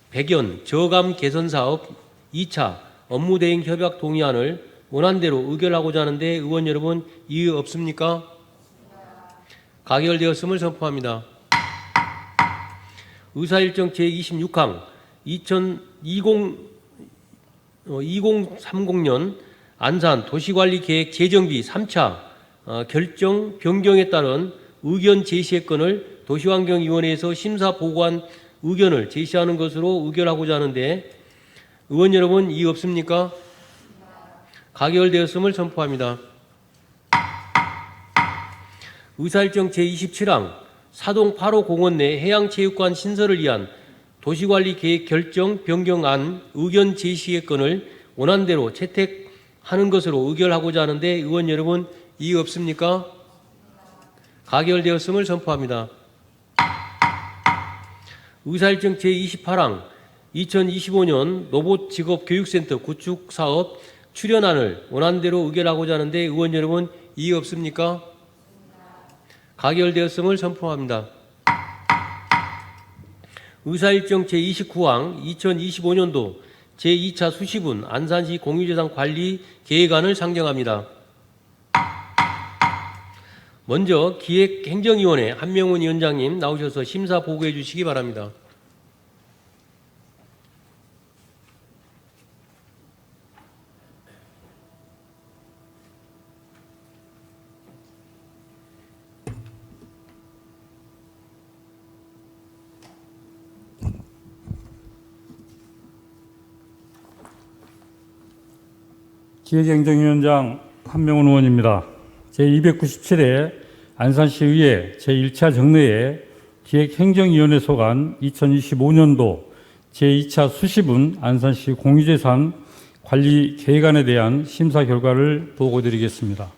S1: 백연 저감 개선사업 2차 업무대행 협약 동의안을 원안대로 의결하고자 하는데 의원 여러분 이의 없습니까? 가결되었음을 선포합니다. 의사일정 제26항 2030년 안산 도시관리계획 재정비 3차 결정 변경에 따른 의견 제시의 건을 도시환경위원회에서 심사 보고한 의견을 제시하는 것으로 의결하고자 하는데 의원 여러분 이의 없습니까? 가결되었음을 선포합니다. 의사일정 제27항 사동 8호 공원 내 해양체육관 신설을 위한 도시관리계획 결정 변경안 의견 제시의 건을 원안대로 채택하는 것으로 의결하고자 하는데 의원 여러분 이의 없습니까? 가결되었음을 선포합니다. 의사일정 제28항 2025년 로봇 직업 교육센터 구축 사업 출연안을 원안대로 의결하고자 하는데 의원 여러분 이의 없습니까? 가결되었음을 선포합니다. 의사일정 제29항 2025년도 제2차 수시분 안산시 공유재산 관리 계획안을 상정합니다. 먼저 기획행정위원회 한명훈 위원장님 나오셔서 심사 보고해 주시기 바랍니다.
S9: 기획행정위원장 한명훈 의원입니다. 제297회 안산시의회 제1차 정례에 기획행정위원회 소관 2025년도 제2차 수시분 안산시 공유재산 관리 계획안에 대한 심사 결과를 보고드리겠습니다.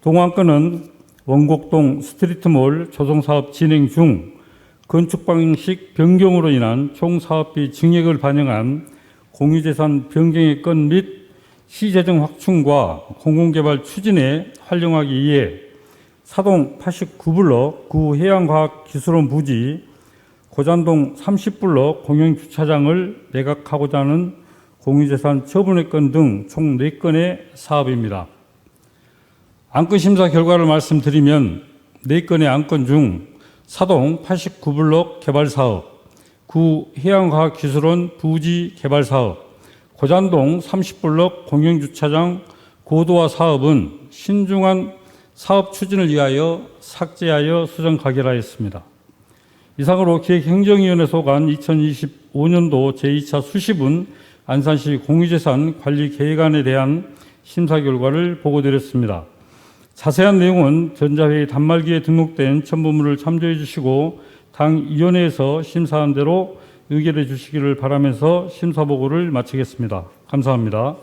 S9: 동안건은 원곡동 스트리트몰 조성사업 진행 중 건축 방식 변경으로 인한 총 사업비 증액을 반영한 공유재산 변경의 건 및 시재정 확충과 공공개발 추진에 활용하기 위해 사동 89블럭 구해양과학기술원 부지, 고잔동 30블럭 공영주차장을 매각하고자 하는 공유재산 처분의 건 등 총 4건의 사업입니다. 안건 심사 결과를 말씀드리면 4건의 안건 중 사동 89블럭 개발사업, 구해양과학기술원 부지 개발사업, 고잔동 30블럭 공영주차장 고도화 사업은 신중한 사업 추진을 위하여 삭제하여 수정 가결하였습니다. 이상으로 기획행정위원회 소관 2025년도 제2차 수시분 안산시 공유재산 관리 계획안에 대한 심사 결과를 보고드렸습니다. 자세한 내용은 전자회의 단말기에 등록된 첨부물을 참조해 주시고 당 위원회에서 심사한 대로 의결해 주시기를 바라면서 심사 보고를 마치겠습니다. 감사합니다.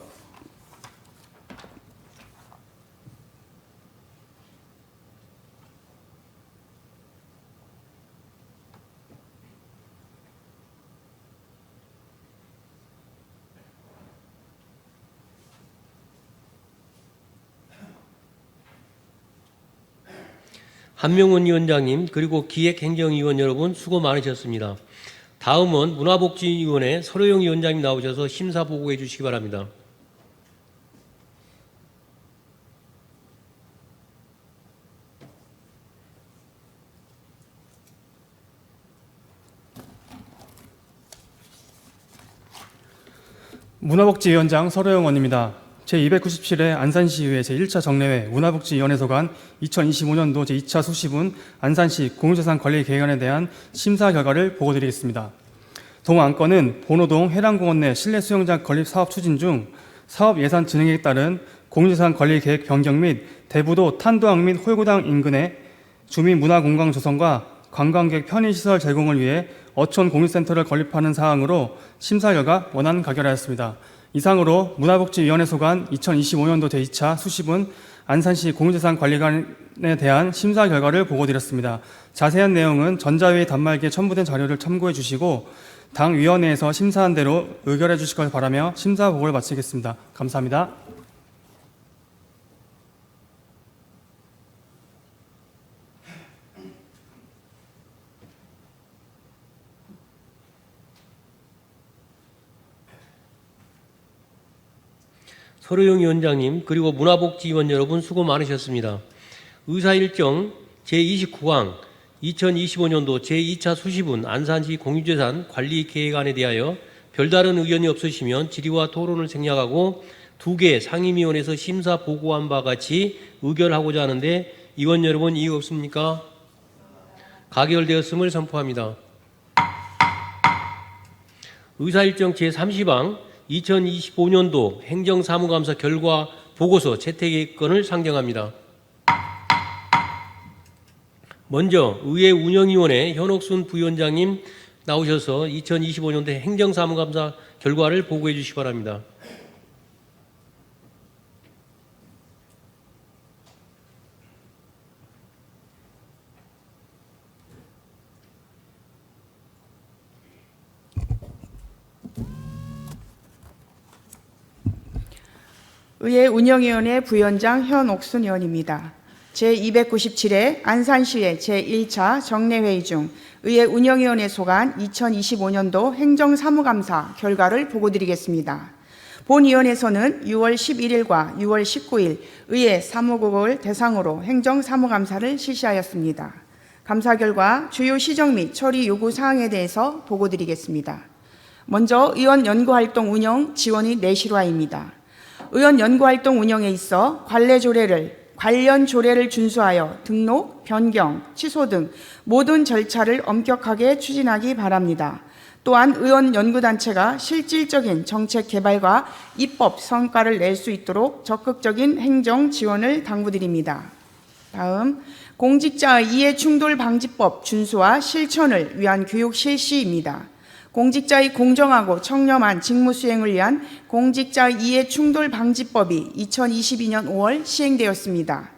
S1: 한명훈 위원장님 그리고 기획행정위원 여러분 수고 많으셨습니다. 다음은 문화복지위원회 서로영 위원장님 나오셔서 심사 보고해 주시기 바랍니다.
S10: 문화복지위원장 서로영 의원입니다. 제297회 안산시의회 제1차 정례회 문화복지위원회 소관 2025년도 제2차 수시분 안산시 공유재산관리계획안에 대한 심사 결과를 보고드리겠습니다. 동안건은 본호동 해랑공원 내 실내 수영장 건립 사업 추진 중 사업 예산 진행에 따른 공유재산관리계획 변경 및 대부도 탄도항 및 홀고당 인근의 주민 문화공간 조성과 관광객 편의시설 제공을 위해 어촌 공유센터를 건립하는 사항으로 심사 결과 원안 가결하였습니다. 이상으로 문화복지위원회 소관 2025년도 제2차 수시분 안산시 공유재산관리관에 대한 심사 결과를 보고드렸습니다. 자세한 내용은 전자회의 단말기에 첨부된 자료를 참고해 주시고 당 위원회에서 심사한 대로 의결해 주실 것을 바라며 심사 보고를 마치겠습니다. 감사합니다.
S1: 서로영 위원장님 그리고 문화복지위원 여러분 수고 많으셨습니다. 의사일정 제29항 2025년도 제2차 수시분 안산시 공유재산 관리계획안에 대하여 별다른 의견이 없으시면 질의와 토론을 생략하고 2개 상임위원회에서 심사 보고한 바 같이 의결하고자 하는데 위원 여러분 이의 없습니까? 가결되었음을 선포합니다. 의사일정 제30항 2025년도 행정사무감사 결과 보고서 채택건을 상정합니다. 먼저 의회 운영위원회 현옥순 부위원장님 나오셔서 2025년도 행정사무감사 결과를 보고해 주시기 바랍니다.
S7: 의회 운영위원회 부위원장 현옥순 의원입니다. 제297회 안산시의 제1차 정례회의 중 의회 운영위원회 소관 2025년도 행정사무감사 결과를 보고드리겠습니다. 본위원회에서는 6월 11일과 6월 19일 의회 사무국을 대상으로 행정사무감사를 실시하였습니다. 감사 결과 주요 시정 및 처리 요구 사항에 대해서 보고드리겠습니다. 먼저 의원 연구활동 운영 지원의 내실화입니다. 의원 연구활동 운영에 있어 관련 조례를 준수하여 등록, 변경, 취소 등 모든 절차를 엄격하게 추진하기 바랍니다. 또한 의원 연구단체가 실질적인 정책 개발과 입법 성과를 낼 수 있도록 적극적인 행정 지원을 당부드립니다. 다음, 공직자의 이해충돌방지법 준수와 실천을 위한 교육 실시입니다. 공직자의 공정하고 청렴한 직무 수행을 위한 공직자 이해충돌방지법이 2022년 5월 시행되었습니다.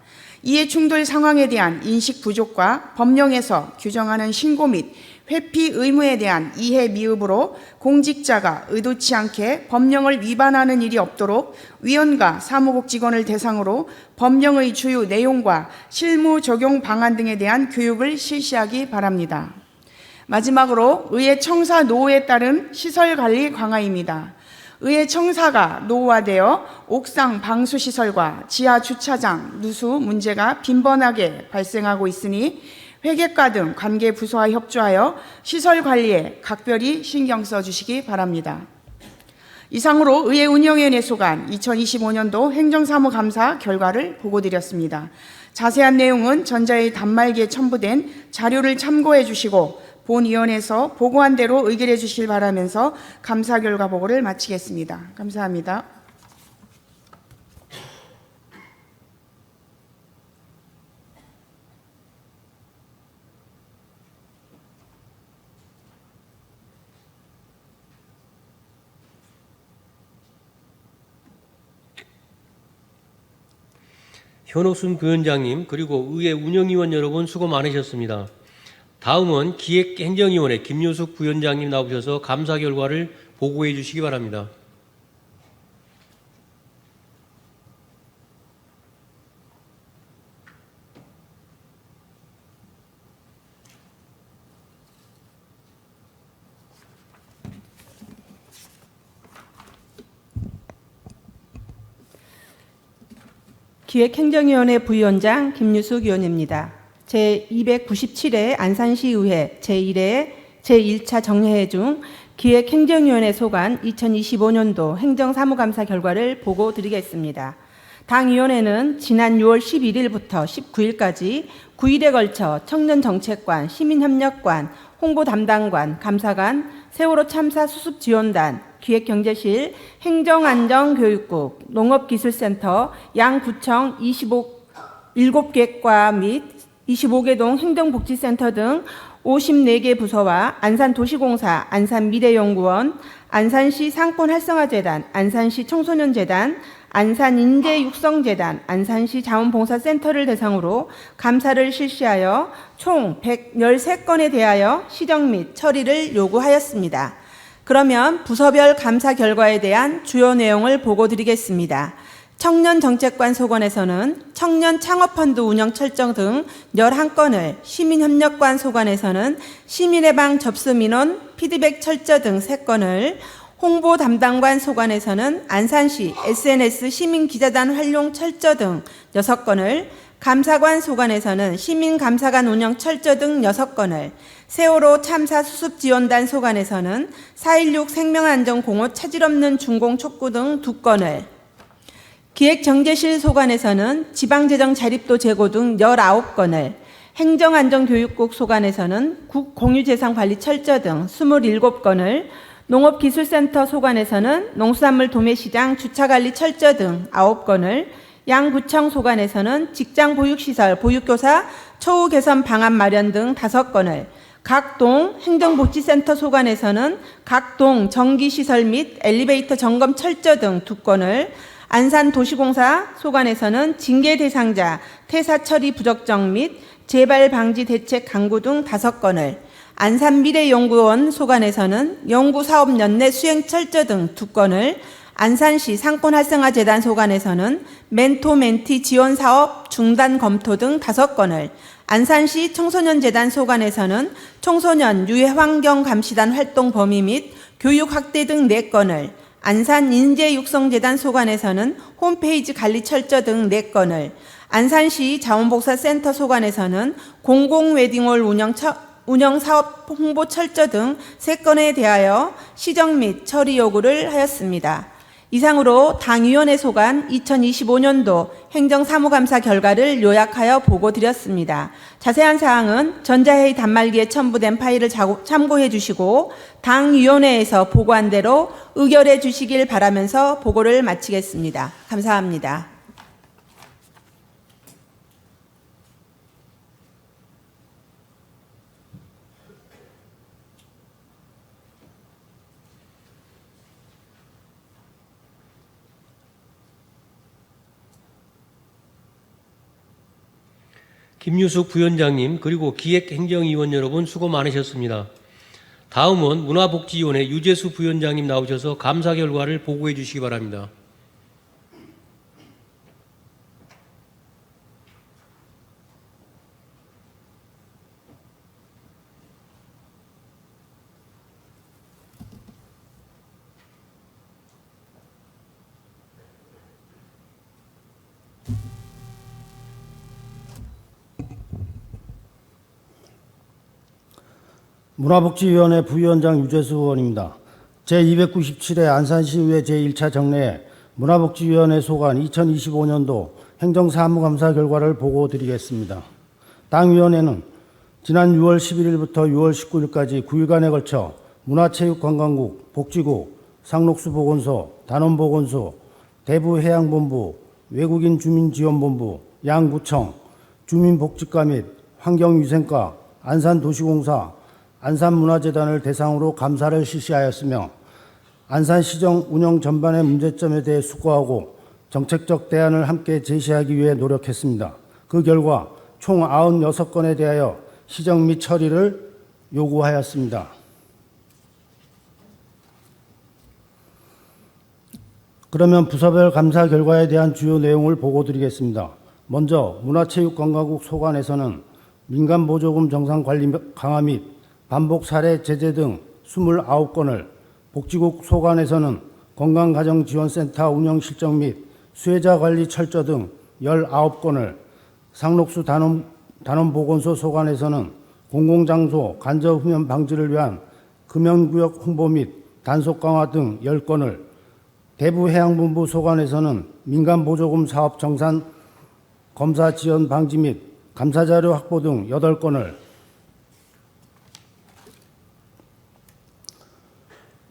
S7: 이해충돌 상황에 대한 인식 부족과 법령에서 규정하는 신고 및 회피 의무에 대한 이해 미흡으로 공직자가 의도치 않게 법령을 위반하는 일이 없도록 위원과 사무국 직원을 대상으로 법령의 주요 내용과 실무 적용 방안 등에 대한 교육을 실시하기 바랍니다. 마지막으로 의회 청사 노후에 따른 시설관리 강화입니다. 의회 청사가 노후화되어 옥상 방수시설과 지하 주차장, 누수 문제가 빈번하게 발생하고 있으니 회계과 등 관계 부서와 협조하여 시설관리에 각별히 신경 써주시기 바랍니다. 이상으로 의회 운영위원회 소관 2025년도 행정사무감사 결과를 보고드렸습니다. 자세한 내용은 전자의 단말기에 첨부된 자료를 참고해 주시고 본위원회에서 보고한 대로 의결해 주실 바라면서 감사 결과 보고를 마치겠습니다. 감사합니다.
S1: 현옥순 부위원장님 그리고 의회 운영위원 여러분 수고 많으셨습니다. 다음은 기획행정위원회 김효숙 부위원장님 나오셔서 감사 결과를 보고해 주시기 바랍니다.
S12: 기획행정위원회 부위원장 김유숙 의원입니다. 제297회 안산시의회 제1회 제1차 정례회 중 기획행정위원회 소관 2025년도 행정사무감사 결과를 보고 드리겠습니다. 당위원회는 지난 6월 11일부터 19일까지 9일에 걸쳐 청년정책관, 시민협력관, 홍보담당관, 감사관, 세월호 참사 수습지원단, 기획경제실, 행정안전교육국, 농업기술센터, 양구청 7개 과 및 25개 동 행정복지센터 등 54개 부서와 안산도시공사, 안산미래연구원, 안산시 상권활성화재단, 안산시 청소년재단, 안산인재육성재단, 안산시 자원봉사센터를 대상으로 감사를 실시하여 총 113건에 대하여 시정 및 처리를 요구하였습니다. 그러면 부서별 감사 결과에 대한 주요 내용을 보고 드리겠습니다. 청년정책관 소관에서는 청년창업펀드 운영 철정 등 11건을, 시민협력관 소관에서는 시민의 방 접수 민원, 피드백 철저 등 3건을, 홍보담당관 소관에서는 안산시 SNS 시민기자단 활용 철저 등 6건을, 감사관 소관에서는 시민감사관 운영 철저 등 6건을, 세월호 참사 수습지원단 소관에서는 4.16 생명안전공호 차질 없는 준공 촉구 등 2건을, 기획정제실 소관에서는 지방재정 자립도 제고 등 19건을, 행정안전교육국 소관에서는 국공유재산관리 철저 등 27건을, 농업기술센터 소관에서는 농수산물 도매시장 주차관리 철저 등 9건을, 양구청 소관에서는 직장보육시설 보육교사 처우 개선 방안 마련 등 5건을, 각동 행정복지센터 소관에서는 각동 전기시설 및 엘리베이터 점검 철저 등 2건을, 안산도시공사 소관에서는 징계 대상자 퇴사 처리 부적정 및 재발 방지 대책 강구 등 5건을, 안산미래연구원 소관에서는 연구사업 연내 수행 철저 등 2건을, 안산시 상권활성화재단 소관에서는 멘토멘티 지원사업 중단 검토 등 5건을, 안산시 청소년재단 소관에서는 청소년 유해환경감시단 활동 범위 및 교육 확대 등 4건을, 안산인재육성재단 소관에서는 홈페이지 관리 철저 등 4건을, 안산시 자원복사센터 소관에서는 공공웨딩홀 운영사업 홍보 철저 등 3건에 대하여 시정 및 처리 요구를 하였습니다. 이상으로 당위원회 소관 2025년도 행정사무감사 결과를 요약하여 보고 드렸습니다. 자세한 사항은 전자회의 단말기에 첨부된 파일을 참고해 주시고 당위원회에서 보고한 대로 의결해 주시길 바라면서 보고를 마치겠습니다. 감사합니다.
S1: 김유숙 부위원장님 그리고 기획행정위원 여러분 수고 많으셨습니다. 다음은 문화복지위원회 유재수 부위원장님 나오셔서 감사 결과를 보고해 주시기 바랍니다.
S8: 문화복지위원회 부위원장 유재수 의원입니다. 제297회 안산시의회 제1차 정례 문화복지위원회 소관 2025년도 행정사무감사 결과를 보고드리겠습니다. 당위원회는 지난 6월 11일부터 6월 19일까지 9일간에 걸쳐 문화체육관광국, 복지국, 상록수보건소, 단원보건소, 대부해양본부, 외국인주민지원본부, 양구청, 주민복지과 및 환경위생과, 안산도시공사, 안산문화재단을 대상으로 감사를 실시하였으며 안산시정 운영 전반의 문제점에 대해 숙고하고 정책적 대안을 함께 제시하기 위해 노력했습니다. 그 결과 총 96건에 대하여 시정 및 처리를 요구하였습니다. 그러면 부서별 감사 결과에 대한 주요 내용을 보고드리겠습니다. 먼저 문화체육관광국 소관에서는 민간보조금 정상관리 강화 및 반복 사례 제재 등 29건을, 복지국 소관에서는 건강가정지원센터 운영 실정 및 수혜자 관리 철저 등 19건을, 상록수 단원보건소 소관에서는 공공장소 간접 흡연 방지를 위한 금연구역 홍보 및 단속 강화 등 10건을, 대부해양본부 소관에서는 민간보조금 사업 정산 검사 지연 방지 및 감사자료 확보 등 8건을,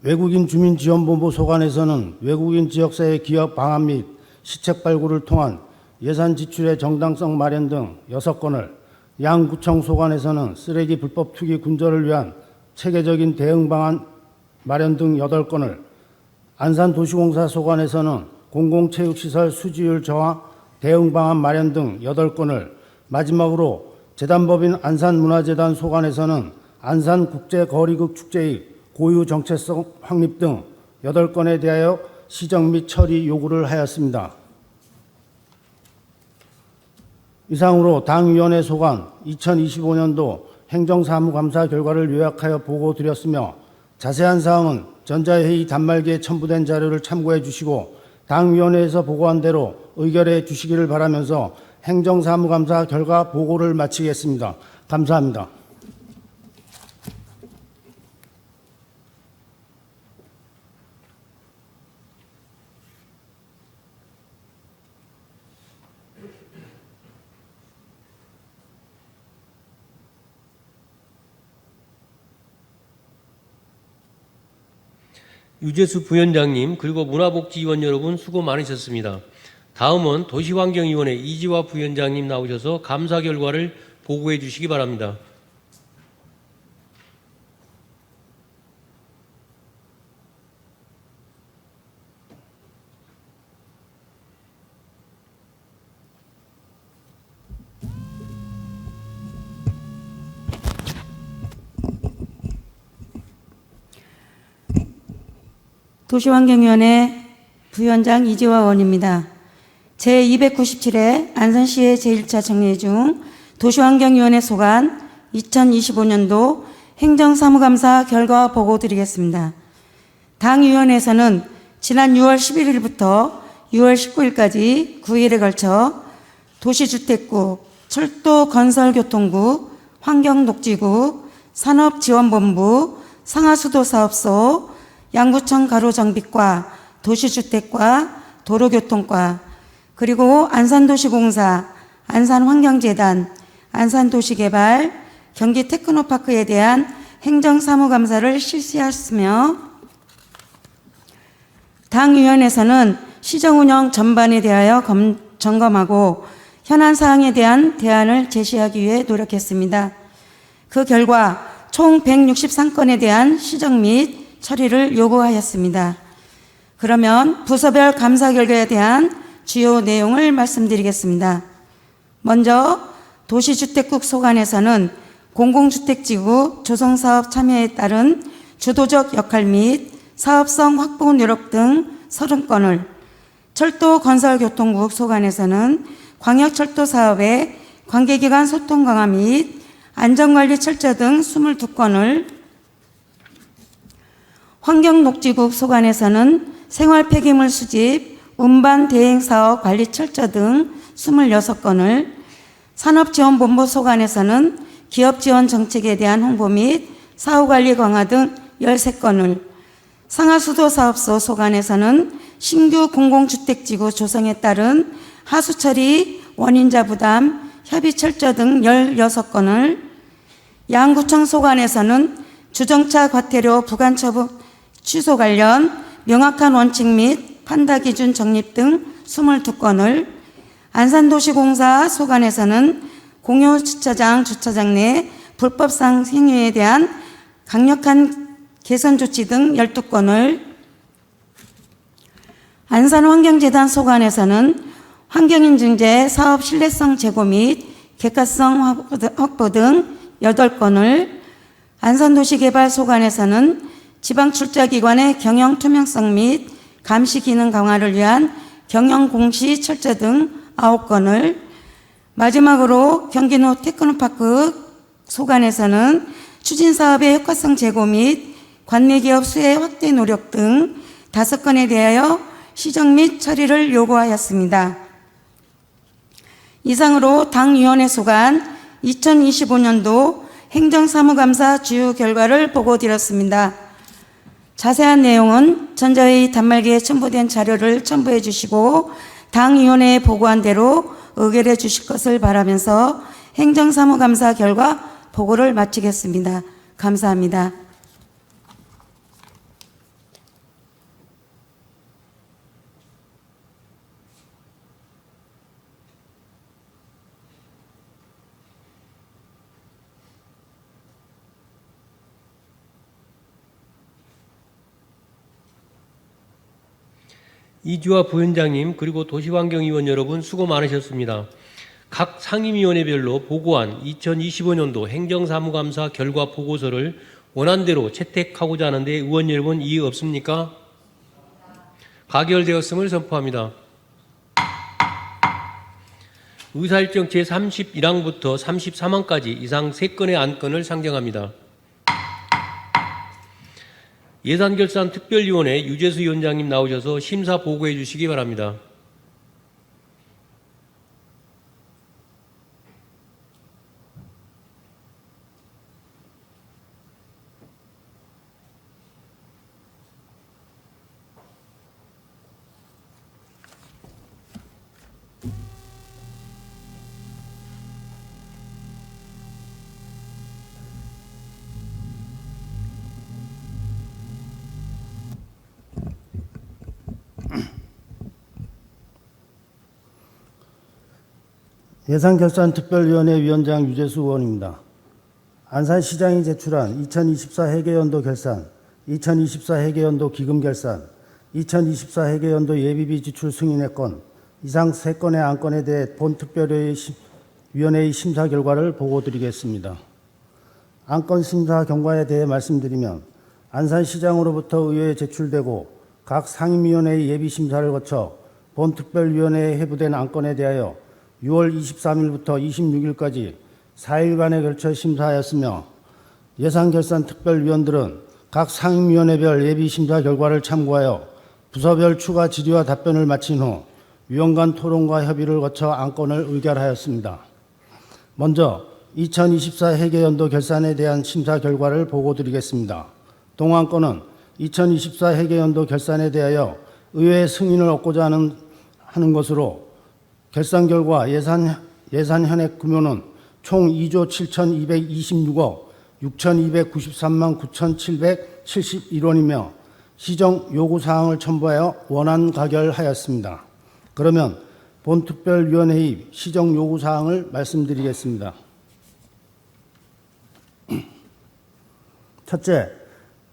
S8: 외국인 주민지원본부 소관에서는 외국인 지역사회 기업 방안 및 시책 발굴을 통한 예산 지출의 정당성 마련 등 6건을, 양구청 소관에서는 쓰레기 불법 투기 군절을 위한 체계적인 대응 방안 마련 등 8건을, 안산도시공사 소관에서는 공공체육시설 수지율 저하 대응 방안 마련 등 8건을, 마지막으로 재단법인 안산문화재단 소관에서는 안산국제거리극 축제의 고유 정체성 확립 등 8건에 대하여 시정 및 처리 요구를 하였습니다. 이상으로 당위원회 소관 2025년도 행정사무감사 결과를 요약하여 보고드렸으며, 자세한 사항은 전자회의 단말기에 첨부된 자료를 참고해 주시고 당위원회에서 보고한 대로 의결해 주시기를 바라면서 행정사무감사 결과 보고를 마치겠습니다. 감사합니다.
S1: 유재수 부위원장님 그리고 문화복지위원 여러분 수고 많으셨습니다. 다음은 도시환경위원회 이지화 부위원장님 나오셔서 감사 결과를 보고해 주시기 바랍니다.
S13: 도시환경위원회 부위원장 이지화 의원입니다. 제297회 안산시의 제1차 정례 중 도시환경위원회 소관 2025년도 행정사무감사 결과 보고 드리겠습니다. 당위원회에서는 지난 6월 11일부터 6월 19일까지 9일에 걸쳐 도시주택국, 철도건설교통국, 환경녹지국, 산업지원본부, 상하수도사업소, 양구청 가로정비과, 도시주택과, 도로교통과, 그리고 안산도시공사, 안산환경재단, 안산도시개발, 경기테크노파크에 대한 행정사무감사를 실시하였으며, 당위원회에서는 시정운영 전반에 대하여 점검하고 현안 사항에 대한 대안을 제시하기 위해 노력했습니다. 그 결과 총 163건에 대한 시정 및 처리를 요구하였습니다. 그러면 부서별 감사 결과에 대한 주요 내용을 말씀드리겠습니다. 먼저 도시주택국 소관에서는 공공주택지구 조성사업 참여에 따른 주도적 역할 및 사업성 확보 노력 등 30건을, 철도건설교통국 소관에서는 광역철도 사업의 관계기관 소통 강화 및 안전관리 철저 등 22건을, 환경녹지국 소관에서는 생활폐기물 수집, 운반 대행사업 관리 철저 등 26건을, 산업지원본부 소관에서는 기업지원 정책에 대한 홍보 및 사후관리 강화 등 13건을, 상하수도사업소 소관에서는 신규 공공주택지구 조성에 따른 하수처리 원인자 부담, 협의 철저 등 16건을, 양구청 소관에서는 주정차 과태료 부관 처분 취소 관련 명확한 원칙 및 판다 기준 정립 등 22건을, 안산도시공사 소관에서는 공유주차장 주차장 내 불법상 행위에 대한 강력한 개선 조치 등 12건을, 안산환경재단 소관에서는 환경인증제 사업 신뢰성 제고 및 객관성 확보 등 8건을, 안산도시개발 소관에서는 지방출자기관의 경영 투명성 및 감시 기능 강화를 위한 경영 공시 철저 등 9건을, 마지막으로 경기도 테크노파크 소관에서는 추진사업의 효과성 제고 및 관내기업 수혜 확대 노력 등 5건에 대하여 시정 및 처리를 요구하였습니다. 이상으로 당위원회 소관 2025년도 행정사무감사 주요 결과를 보고드렸습니다. 자세한 내용은 전자회의 단말기에 첨부된 자료를 첨부해 주시고 당위원회에 보고한 대로 의결해 주실 것을 바라면서 행정사무감사 결과 보고를 마치겠습니다. 감사합니다.
S1: 이주화 부위원장님 그리고 도시환경위원 여러분 수고 많으셨습니다. 각 상임위원회별로 보고한 2025년도 행정사무감사 결과 보고서를 원안대로 채택하고자 하는데 의원 여러분 이의 없습니까? 가결되었음을 선포합니다. 의사일정 제31항부터 33항까지 이상 3건의 안건을 상정합니다. 예산결산특별위원회 유재수 위원장님 나오셔서 심사 보고해 주시기 바랍니다.
S8: 예산결산특별위원회 위원장 유재수 의원입니다. 안산시장이 제출한 2024 회계연도 결산, 2024 회계연도 기금 결산, 2024 회계연도 예비비 지출 승인의 건, 이상 3건의 안건에 대해 본특별위원회의 심사 결과를 보고드리겠습니다. 안건 심사 경과에 대해 말씀드리면 안산시장으로부터 의회에 제출되고 각 상임위원회의 예비심사를 거쳐 본특별위원회에 회부된 안건에 대하여 6월 23일부터 26일까지 4일간에 걸쳐 심사하였으며 예산결산특별위원들은 각 상임위원회별 예비심사 결과를 참고하여 부서별 추가 질의와 답변을 마친 후 위원 간 토론과 협의를 거쳐 안건을 의결하였습니다. 먼저 2024 회계연도 결산에 대한 심사 결과를 보고드리겠습니다. 동안건은 2024 회계연도 결산에 대하여 의회의 승인을 얻고자 하는 것으로 결산 결과 예산 현액 규모는 총 2조 7,226억 6,293만 9,771원이며 시정 요구사항을 첨부하여 원안 가결하였습니다. 그러면 본특별위원회의 시정 요구사항을 말씀드리겠습니다. 첫째,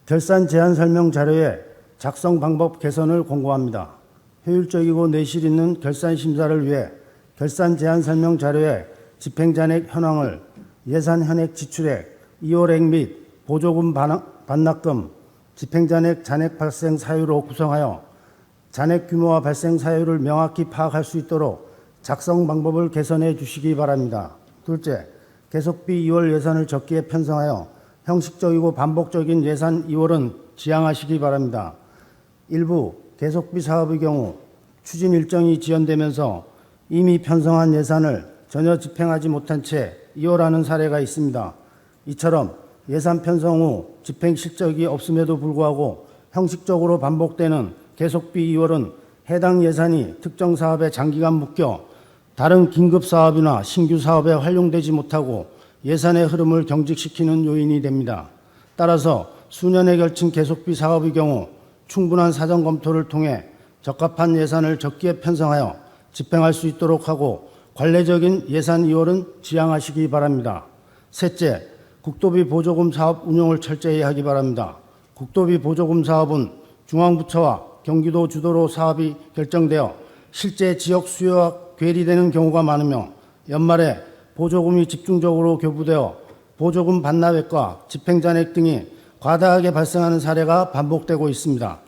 S8: 결산 제안 설명 자료의 작성 방법 개선을 권고합니다. 효율적이고 내실 있는 결산 심사를 위해 결산 제안 설명 자료의 집행잔액 현황을 예산 현액 지출액, 이월액 및 보조금 반납금, 집행잔액 잔액 발생 사유로 구성하여 잔액 규모와 발생 사유를 명확히 파악할 수 있도록 작성 방법을 개선해 주시기 바랍니다. 둘째, 계속비 2월 예산을 적기에 편성하여 형식적이고 반복적인 예산 2월은 지양하시기 바랍니다. 일부 계속비 사업의 경우 추진 일정이 지연되면서 이미 편성한 예산을 전혀 집행하지 못한 채 2월하는 사례가 있습니다. 이처럼 예산 편성 후 집행 실적이 없음에도 불구하고 형식적으로 반복되는 계속비 2월은 해당 예산이 특정 사업에 장기간 묶여 다른 긴급 사업이나 신규 사업에 활용되지 못하고 예산의 흐름을 경직시키는 요인이 됩니다. 따라서 수년에 걸친 계속비 사업의 경우 충분한 사전 검토를 통해 적합한 예산을 적기에 편성하여 집행할 수 있도록 하고 관례적인 예산 2월은 지양하시기 바랍니다. 셋째, 국도비 보조금 사업 운용을 철저히 하기 바랍니다. 국도비 보조금 사업은 중앙부처와 경기도 주도로 사업이 결정되어 실제 지역 수요와 괴리되는 경우가 많으며 연말에 보조금이 집중적으로 교부되어 보조금 반납액과 집행잔액 등이 과다하게 발생하는 사례가 반복되고 있습니다.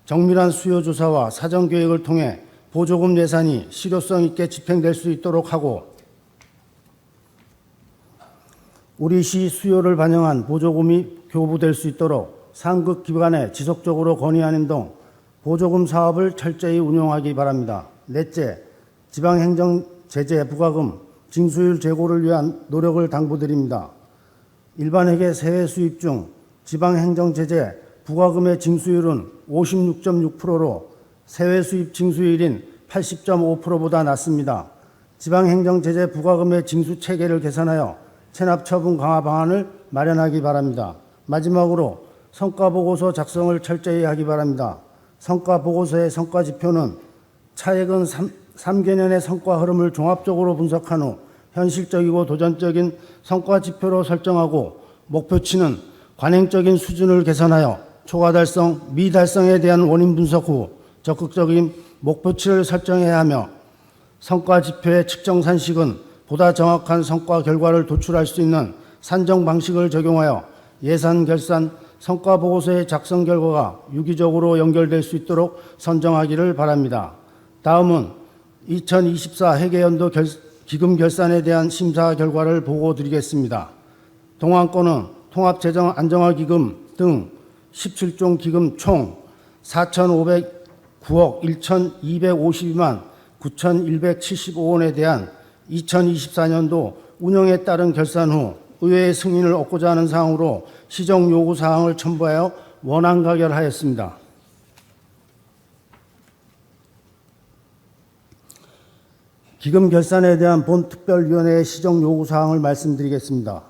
S8: 정밀한 수요조사와 사전계획을 통해 보조금 예산이 실효성 있게 집행될 수 있도록 하고 우리 시 수요를 반영한 보조금이 교부될 수 있도록 상급 기관에 지속적으로 건의하는 등 보조금 사업을 철저히 운영하기 바랍니다. 넷째, 제재, 부과금, 징수율 제고를 위한 노력을 당부드립니다. 일반회계 세외 수입 중 지방행정제재 부과금의 징수율은 56.6%로 세외 수입 징수율인 80.5%보다 낮습니다. 지방행정제재 부과금의 징수 체계를 개선하여 체납 처분 강화 방안을 마련하기 바랍니다. 마지막으로 성과보고서 작성을 철저히 하기 바랍니다. 성과보고서의 성과지표는 차액은 3개년의 성과 흐름을 종합적으로 분석한 후 현실적이고 도전적인 성과지표로 설정하고 목표치는 관행적인 수준을 개선하여 초과 달성, 미달성에 대한 원인 분석 후 적극적인 목표치를 설정해야 하며 성과지표의 측정 산식은 보다 정확한 성과 결과를 도출할 수 있는 산정 방식을 적용하여 예산 결산 성과보고서의 작성 결과가 유기적으로 연결될 수 있도록 선정하기를 바랍니다. 다음은 2024 회계연도 기금 결산에 대한 심사 결과를 보고드리겠습니다. 동안권은 통합재정안정화기금 등 17종 기금 총 4,509억 1,252만 9,175원에 대한 2024년도 운영에 따른 결산 후 의회의 승인을 얻고자 하는 사항으로 시정 요구 사항을 첨부하여 원안 가결하였습니다. 기금 결산에 대한 본특별위원회의 시정 요구 사항을 말씀드리겠습니다.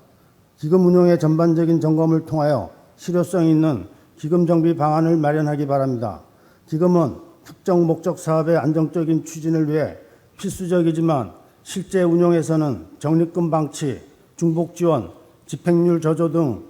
S8: 기금 운영의 전반적인 점검을 통하여 실효성 있는 기금 정비 방안을 마련하기 바랍니다. 기금은 특정 목적 사업의 안정적인 추진을 위해 필수적이지만 실제 운영에서는 적립금 방치, 중복 지원, 집행률 저조 등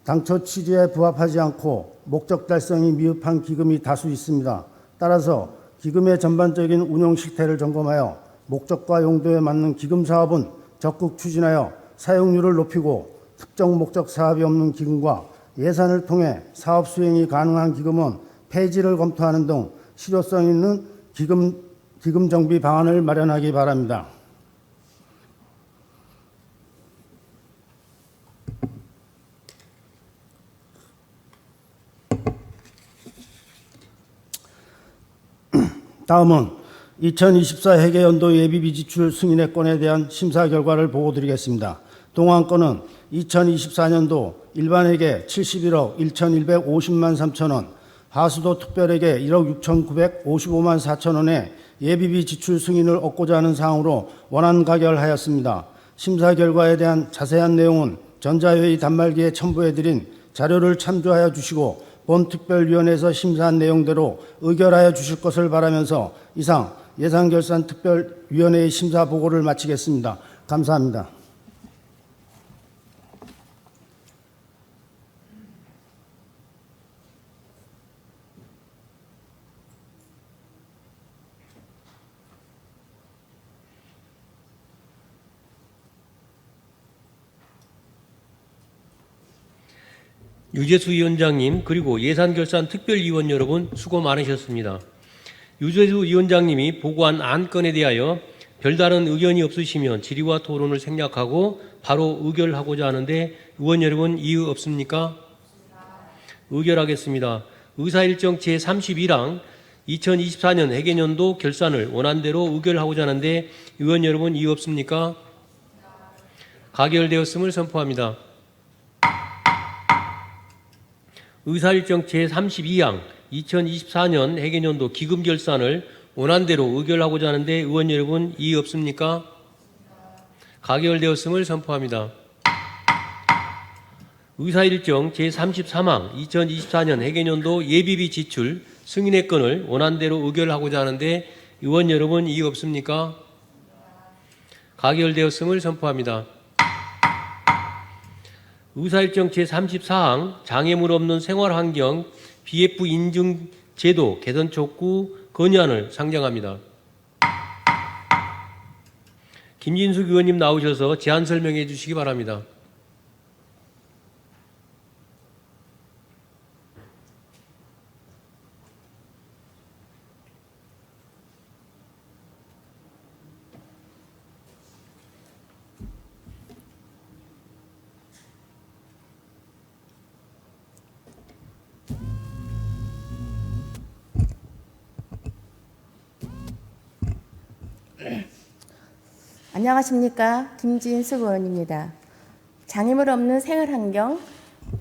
S8: 당초 취지에 부합하지 않고 목적 달성이 미흡한 기금이 다수 있습니다. 따라서 기금의 전반적인 운영 실태를 점검하여 목적과 용도에 맞는 기금 사업은 적극 추진하여 사용률을 높이고 특정 목적 사업이 없는 기금과 예산을 통해 사업 수행이 가능한 기금은 폐지를 검토하는 등 실효성 있는 기금 정비 방안을 마련하기 바랍니다. 다음은 2024 회계연도 예비비 지출 승인의 건에 대한 심사 결과를 보고드리겠습니다. 동안건은 2024년도 일반회계 71억 1,150만 3천원, 하수도 특별회계 1억 6,955만 4천원의 예비비 지출 승인을 얻고자 하는 사항으로 원안 가결하였습니다. 심사 결과에 대한 자세한 내용은 전자회의 단말기에 첨부해드린 자료를 참조하여 주시고 본특별위원회에서 심사한 내용대로 의결하여 주실 것을 바라면서 이상 예산결산특별위원회의 심사 보고를 마치겠습니다. 감사합니다.
S1: 유재수 위원장님 그리고 예산결산특별위원 여러분 수고 많으셨습니다. 유재수 위원장님이 보고한 안건에 대하여 별다른 의견이 없으시면 질의와 토론을 생략하고 바로 의결하고자 하는데 의원 여러분 이의 없습니까? 의결하겠습니다. 의사일정 제31항 2024년 회계연도 결산을 원안대로 의결하고자 하는데 의원 여러분 이의 없습니까? 가결되었음을 선포합니다. 의사일정 제32항 2024년 회계연도 기금 결산을 원안대로 의결하고자 하는데 의원 여러분 이의 없습니까? 가결되었음을 선포합니다. 의사일정 제33항 2024년 회계연도 예비비 지출 승인의 건을 원안대로 의결하고자 하는데 의원 여러분 이의 없습니까? 가결되었음을 선포합니다. 의사일정 제34항 장애물 없는 생활환경 BF 인증 제도 개선 촉구 건의안을 상정합니다. 김진숙 의원님 나오셔서 제안 설명해 주시기 바랍니다.
S14: 안녕하십니까. 김진숙 의원입니다. 장애물 없는 생활환경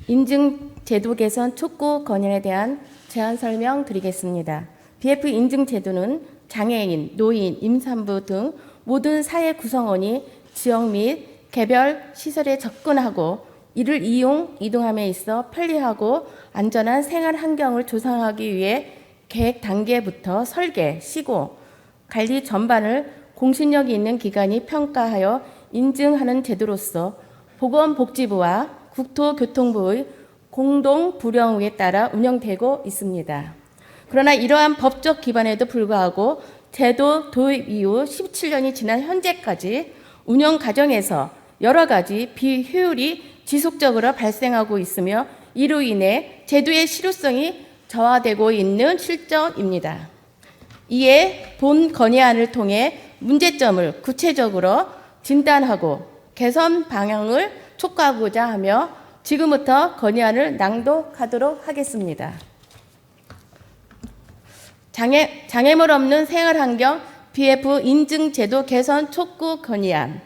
S14: 인증 제도 개선 촉구 건의에 대한 제안 설명 드리겠습니다. BF 인증 제도는 장애인, 노인, 임산부 등 모든 사회 구성원이 지역 및 개별 시설에 접근하고 이를 이동함에 있어 편리하고 안전한 생활 환경을 조성하기 위해 계획 단계부터 설계, 시공, 관리 전반을 공신력이 있는 기관이 평가하여 인증하는 제도로서 보건복지부와 국토교통부의 공동 부령에 따라 운영되고 있습니다. 그러나 이러한 법적 기반에도 불구하고 제도 도입 이후 17년이 지난 현재까지 운영 과정에서 여러 가지 비효율이 지속적으로 발생하고 있으며 이로 인해 제도의 실효성이 저하되고 있는 실정입니다. 이에 본 건의안을 통해 문제점을 구체적으로 진단하고 개선 방향을 촉구하고자 하며 지금부터 건의안을 낭독하도록 하겠습니다. 장애물 없는 생활환경 BF 인증제도 개선 촉구 건의안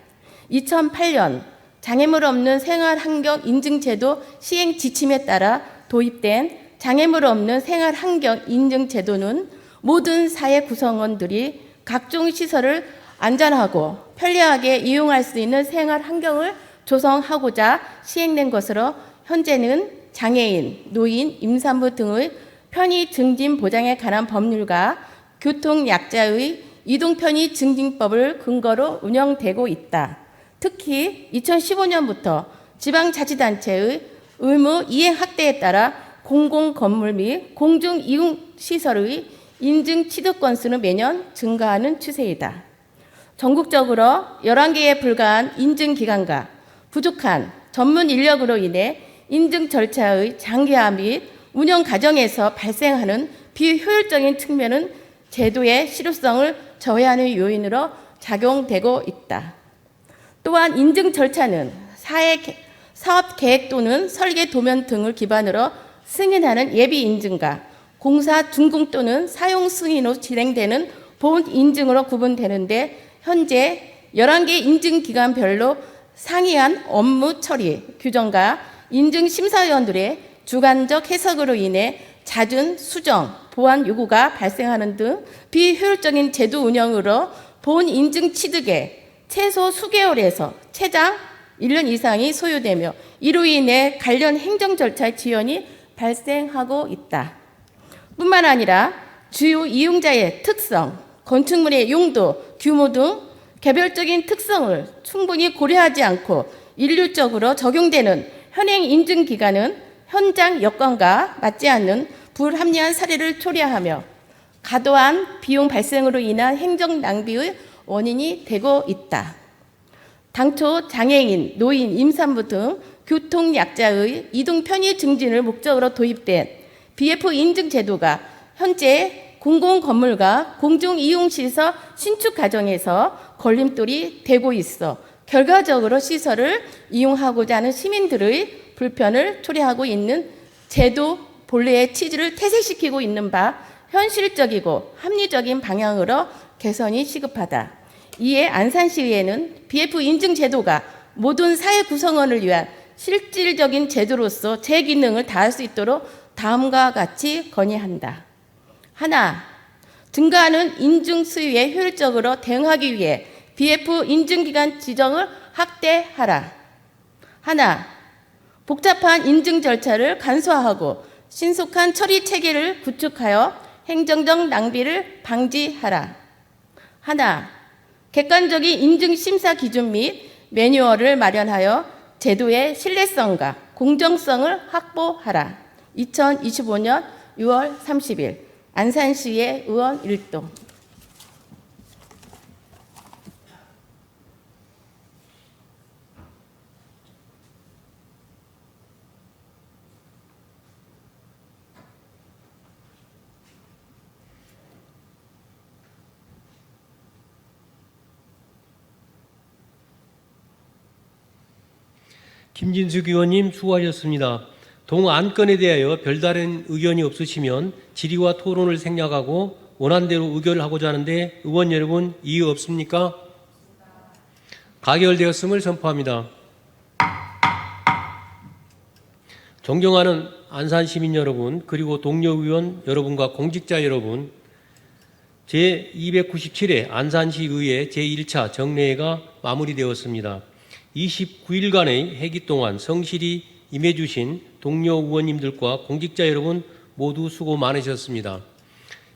S14: 2008년 장애물 없는 생활환경 인증제도 시행 지침에 따라 도입된 장애물 없는 생활환경 인증제도는 모든 사회 구성원들이 각종 시설을 안전하고 편리하게 이용할 수 있는 생활 환경을 조성하고자 시행된 것으로 현재는 장애인, 노인, 임산부 등의 편의 증진 보장에 관한 법률과 교통약자의 이동 편의 증진법을 근거로 운영되고 있다. 특히 2015년부터 지방자치단체의 의무 이행 확대에 따라 공공건물 및 공중이용시설의 인증 취득 건수는 매년 증가하는 추세이다. 전국적으로 11개에 불과한 인증기관과 부족한 전문 인력으로 인해 인증 절차의 장기화 및 운영 과정에서 발생하는 비효율적인 측면은 제도의 실효성을 저해하는 요인으로 작용되고 있다. 또한 인증 절차는 사업 계획 또는 설계 도면 등을 기반으로 승인하는 예비 인증과 공사 준공 또는 사용 승인으로 진행되는 본 인증으로 구분되는데 현재 11개 인증기관별로 상이한 업무 처리 규정과 인증심사위원들의 주관적 해석으로 인해 잦은 수정, 보완 요구가 발생하는 등 비효율적인 제도 운영으로 본 인증 취득에 최소 수개월에서 최장 1년 이상이 소요되며 이로 인해 관련 행정 절차의 지연이 발생하고 있다. 뿐만 아니라 주요 이용자의 특성, 건축물의 용도, 규모 등 개별적인 특성을 충분히 고려하지 않고 일률적으로 적용되는 현행 인증기간은 현장 여건과 맞지 않는 불합리한 사례를 초래하며 과도한 비용 발생으로 인한 행정 낭비의 원인이 되고 있다. 당초 장애인, 노인, 임산부 등 교통약자의 이동 편의 증진을 목적으로 도입된 BF 인증 제도가 현재 공공건물과 공중이용시설 신축 과정에서 걸림돌이 되고 있어 결과적으로 시설을 이용하고자 하는 시민들의 불편을 초래하고 있는 제도 본래의 취지를 퇴색시키고 있는 바 현실적이고 합리적인 방향으로 개선이 시급하다. 이에 안산시의회는 BF 인증 제도가 모든 사회 구성원을 위한 실질적인 제도로서 제 기능을 다할 수 있도록 다음과 같이 건의한다. 하나, 증가하는 인증 수요에 효율적으로 대응하기 위해 BF 인증기간 지정을 확대하라. 하나, 복잡한 인증 절차를 간소화하고 신속한 처리 체계를 구축하여 행정적 낭비를 방지하라. 하나, 객관적인 인증 심사 기준 및 매뉴얼을 마련하여 제도의 신뢰성과 공정성을 확보하라. 2025년 6월 30일 안산시의 의원 1동.
S1: 김진숙 의원님 수고하셨습니다. 동 안건에 대하여 별다른 의견이 없으시면 질의와 토론을 생략하고 원안대로 의결을 하고자 하는데 의원 여러분 이의 없습니까? 가결되었음을 선포합니다. 존경하는 안산 시민 여러분, 그리고 동료 의원 여러분과 공직자 여러분, 제297회 안산시의회 제1차 정례회가 마무리되었습니다. 29일간의 회기 동안 성실히 임해주신 동료 의원님들과 공직자 여러분 모두 수고 많으셨습니다.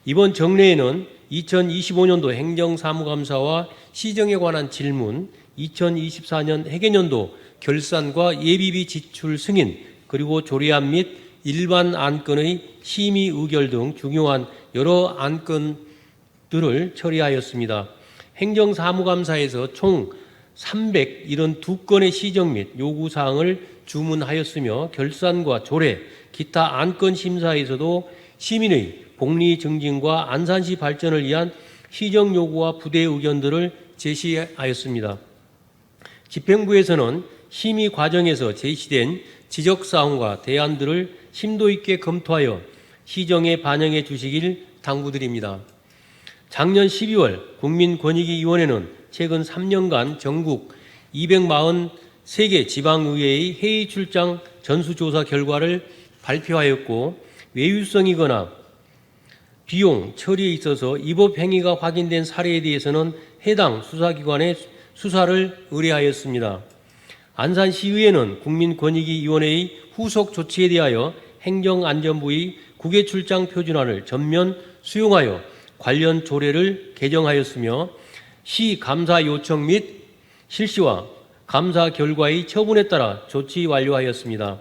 S1: 이번 정례회는 2025년도 행정사무감사와 시정에 관한 질문, 2024년 회계년도 결산과 예비비 지출 승인, 그리고 조례안 및 일반 안건의 심의 의결 등 중요한 여러 안건들을 처리하였습니다. 행정사무감사에서 총 372건의 시정 및 요구사항을 주문하였으며 결산과 조례, 기타 안건 심사에서도 시민의 복리 증진과 안산시 발전을 위한 시정 요구와 부대 의견들을 제시하였습니다. 집행부에서는 심의 과정에서 제시된 지적사항과 대안들을 심도 있게 검토하여 시정에 반영해 주시길 당부드립니다. 작년 12월 국민권익위원회는 최근 3년간 전국 243개 지방의회의 회의 출장 전수조사 결과를 발표하였고, 외유성이거나 비용 처리에 있어서 위법 행위가 확인된 사례에 대해서는 해당 수사기관에 수사를 의뢰하였습니다. 안산시의회는 국민권익위원회의 후속 조치에 대하여 행정안전부의 국외출장 표준안을 전면 수용하여 관련 조례를 개정하였으며, 시 감사 요청 및 실시와 감사 결과의 처분에 따라 조치 완료하였습니다.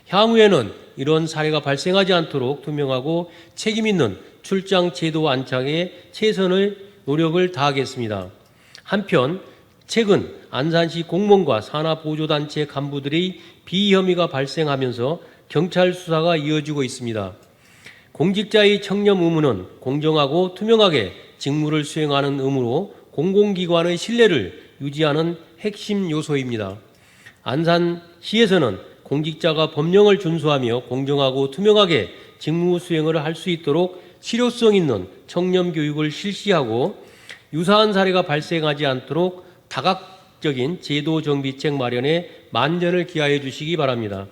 S1: 향후에는 이런 사례가 발생하지 않도록 투명하고 책임있는 출장 제도 안착에 최선의 노력을 다하겠습니다. 한편 최근 안산시 공무원과 산하보조단체 간부들의 비혐의가 발생하면서 경찰 수사가 이어지고 있습니다. 공직자의 청렴 의무는 공정하고 투명하게 직무를 수행하는 의무로 공공기관의 신뢰를 유지하는 핵심 요소입니다. 안산시에서는 공직자가 법령을 준수하며 공정하고 투명하게 직무 수행을 할 수 있도록 실효성 있는 청렴 교육을 실시하고, 유사한 사례가 발생하지 않도록 다각적인 제도 정비책 마련에 만전을 기하여 주시기 바랍니다.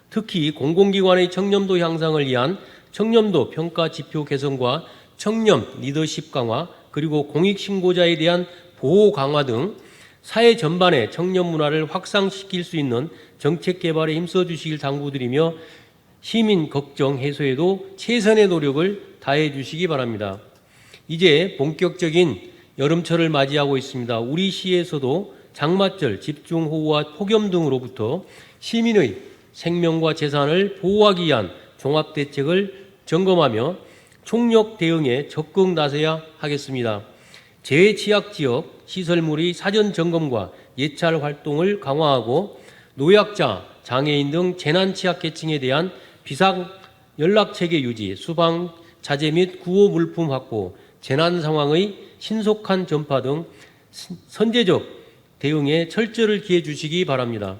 S1: 특히 공공기관의 청렴도 향상을 위한 청렴도 평가 지표 개선과 청렴 리더십 강화, 그리고 공익신고자에 대한 보호 강화 등 사회 전반의 청렴 문화를 확산시킬 수 있는 정책 개발에 힘써 주시길 당부드리며, 시민 걱정 해소에도 최선의 노력을 다해 주시기 바랍니다. 이제 본격적인 여름철을 맞이하고 있습니다. 우리 시에서도 장마철 집중호우와 폭염 등으로부터 시민의 생명과 재산을 보호하기 위한 종합대책을 점검하며 총력 대응에 적극 나서야 하겠습니다. 재해 취약 지역 시설물의 사전 점검과 예찰 활동을 강화하고, 노약자, 장애인 등 재난 취약 계층에 대한 비상 연락체계 유지, 수방 자재 및 구호 물품 확보, 재난 상황의 신속한 전파 등 선제적 대응에 철저를 기해 주시기 바랍니다.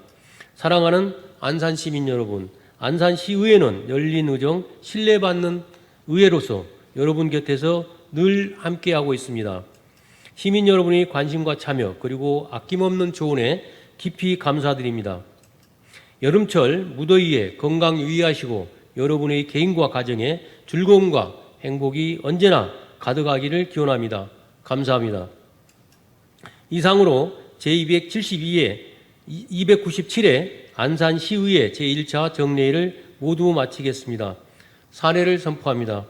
S1: 사랑하는 안산 시민 여러분, 안산시의회는 열린 의정, 신뢰받는 의회로서 여러분 곁에서 늘 함께하고 있습니다. 시민 여러분의 관심과 참여, 그리고 아낌없는 조언에 깊이 감사드립니다. 여름철 무더위에 건강 유의하시고 여러분의 개인과 가정에 즐거움과 행복이 언제나 가득하기를 기원합니다. 감사합니다. 이상으로 제297회 안산시의회 제1차 정례회를 모두 마치겠습니다. 사례를 선포합니다.